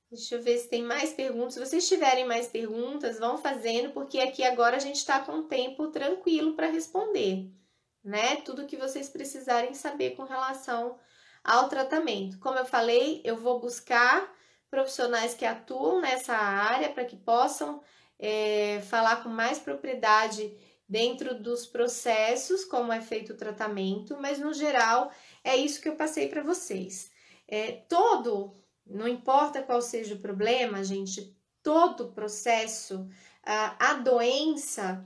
Deixa eu ver se tem mais perguntas. Se vocês tiverem mais perguntas, vão fazendo, porque aqui agora a gente está com tempo tranquilo para responder, né? Tudo que vocês precisarem saber com relação ao tratamento. Como eu falei, eu vou buscar profissionais que atuam nessa área para que possam falar com mais propriedade dentro dos processos, como é feito o tratamento, mas no geral é isso que eu passei para vocês. Não importa qual seja o problema, gente, todo processo, a doença,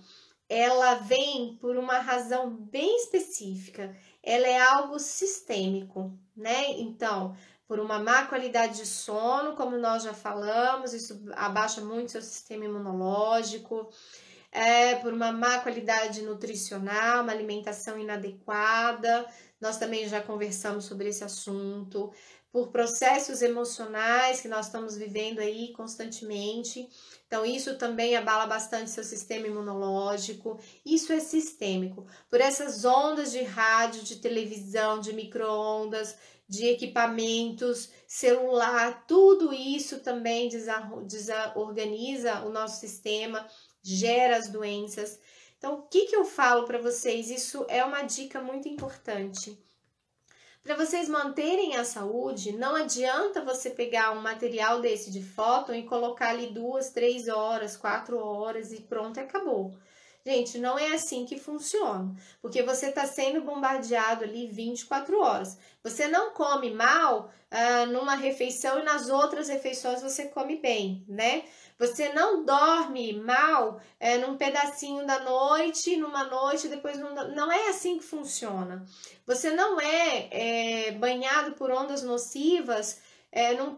ela vem por uma razão bem específica, ela é algo sistêmico, né? Então, por uma má qualidade de sono, como nós já falamos, isso abaixa muito seu sistema imunológico, por uma má qualidade nutricional, uma alimentação inadequada, nós também já conversamos sobre esse assunto, por processos emocionais que nós estamos vivendo aí constantemente. Então, isso também abala bastante seu sistema imunológico. Isso é sistêmico. Por essas ondas de rádio, de televisão, de micro-ondas, de equipamentos, celular, tudo isso também desorganiza o nosso sistema, gera as doenças. Então, o que eu falo para vocês? Isso é uma dica muito importante. Para vocês manterem a saúde, não adianta você pegar um material desse de fóton e colocar ali 2, 3 horas, 4 horas e pronto, acabou. Gente, não é assim que funciona, porque você está sendo bombardeado ali 24 horas. Você não come mal numa refeição e nas outras refeições você come bem, né? Você não dorme mal num pedacinho da noite, numa noite, depois não é assim que funciona. Você não é banhado por ondas nocivas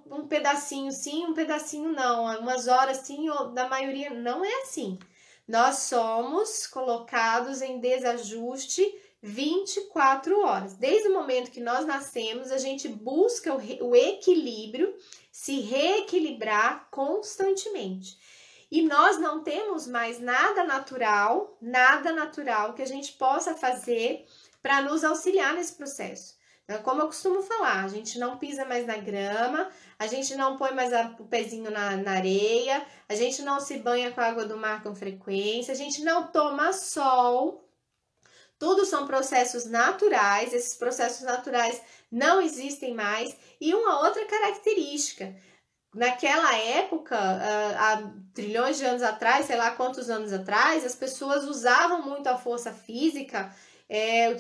num pedacinho sim, um pedacinho não, umas horas sim, ou da maioria não é assim. Nós somos colocados em desajuste 24 horas. Desde o momento que nós nascemos, a gente busca o equilíbrio, se reequilibrar constantemente. E nós não temos mais nada natural que a gente possa fazer para nos auxiliar nesse processo. Então, como eu costumo falar, a gente não pisa mais na grama, a gente não põe mais o pezinho na areia, a gente não se banha com a água do mar com frequência, a gente não toma sol. Tudo são processos naturais, esses processos naturais não existem mais. E uma outra característica, naquela época, há trilhões de anos atrás, sei lá quantos anos atrás, as pessoas usavam muito a força física,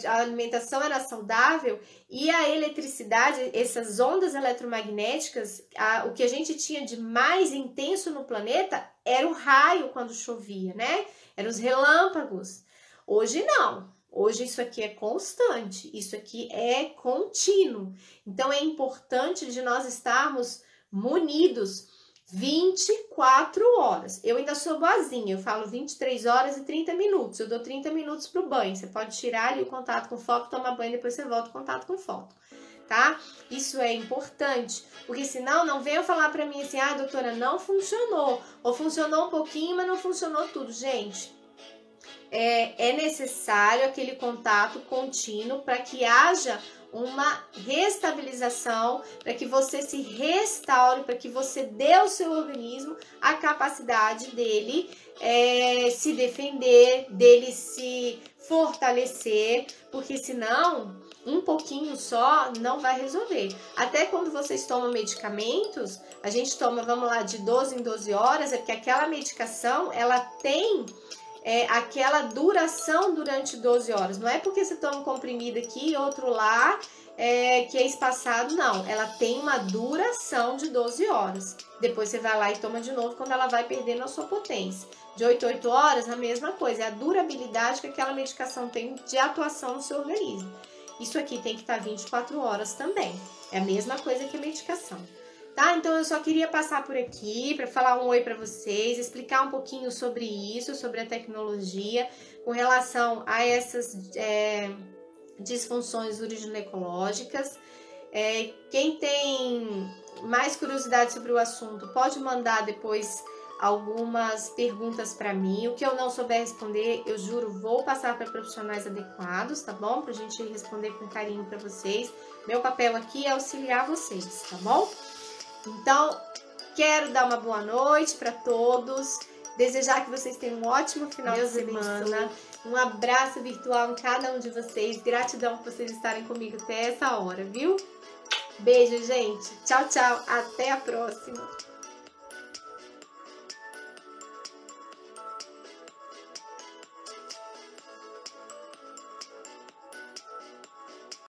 a alimentação era saudável e a eletricidade, essas ondas eletromagnéticas, o que a gente tinha de mais intenso no planeta era o raio quando chovia, né? Eram os relâmpagos. Hoje não. Hoje isso aqui é constante, isso aqui é contínuo. Então é importante de nós estarmos munidos 24 horas. Eu ainda sou boazinha, eu falo 23 horas e 30 minutos. Eu dou 30 minutos pro banho. Você pode tirar ali o contato com foco, tomar banho, depois você volta o contato com foco, tá? Isso é importante, porque senão não venham falar pra mim assim, doutora, não funcionou. Ou funcionou um pouquinho, mas não funcionou tudo. Gente, é necessário aquele contato contínuo para que haja uma restabilização, para que você se restaure, para que você dê ao seu organismo a capacidade dele se defender, dele se fortalecer, porque senão um pouquinho só não vai resolver. Até quando vocês tomam medicamentos, a gente toma, vamos lá, de 12 em 12 horas, é porque aquela medicação, ela tem aquela duração durante 12 horas. Não é porque você toma um comprimido aqui e outro lá, que é espaçado, não. Ela tem uma duração de 12 horas. Depois você vai lá e toma de novo quando ela vai perdendo a sua potência. De 8 a 8 horas, a mesma coisa. É a durabilidade que aquela medicação tem de atuação no seu organismo. Isso aqui tem que estar 24 horas também. É a mesma coisa que a medicação. Tá? Então, eu só queria passar por aqui para falar um oi para vocês, explicar um pouquinho sobre isso, sobre a tecnologia, com relação a essas disfunções uriginecológicas. Quem tem mais curiosidade sobre o assunto, pode mandar depois algumas perguntas para mim. O que eu não souber responder, eu juro, vou passar para profissionais adequados, tá bom? Pra gente responder com carinho para vocês. Meu papel aqui é auxiliar vocês, tá bom? Então, quero dar uma boa noite para todos, desejar que vocês tenham um ótimo final de semana, um abraço virtual em cada um de vocês, gratidão por vocês estarem comigo até essa hora, viu? Beijo, gente, tchau, tchau, até a próxima!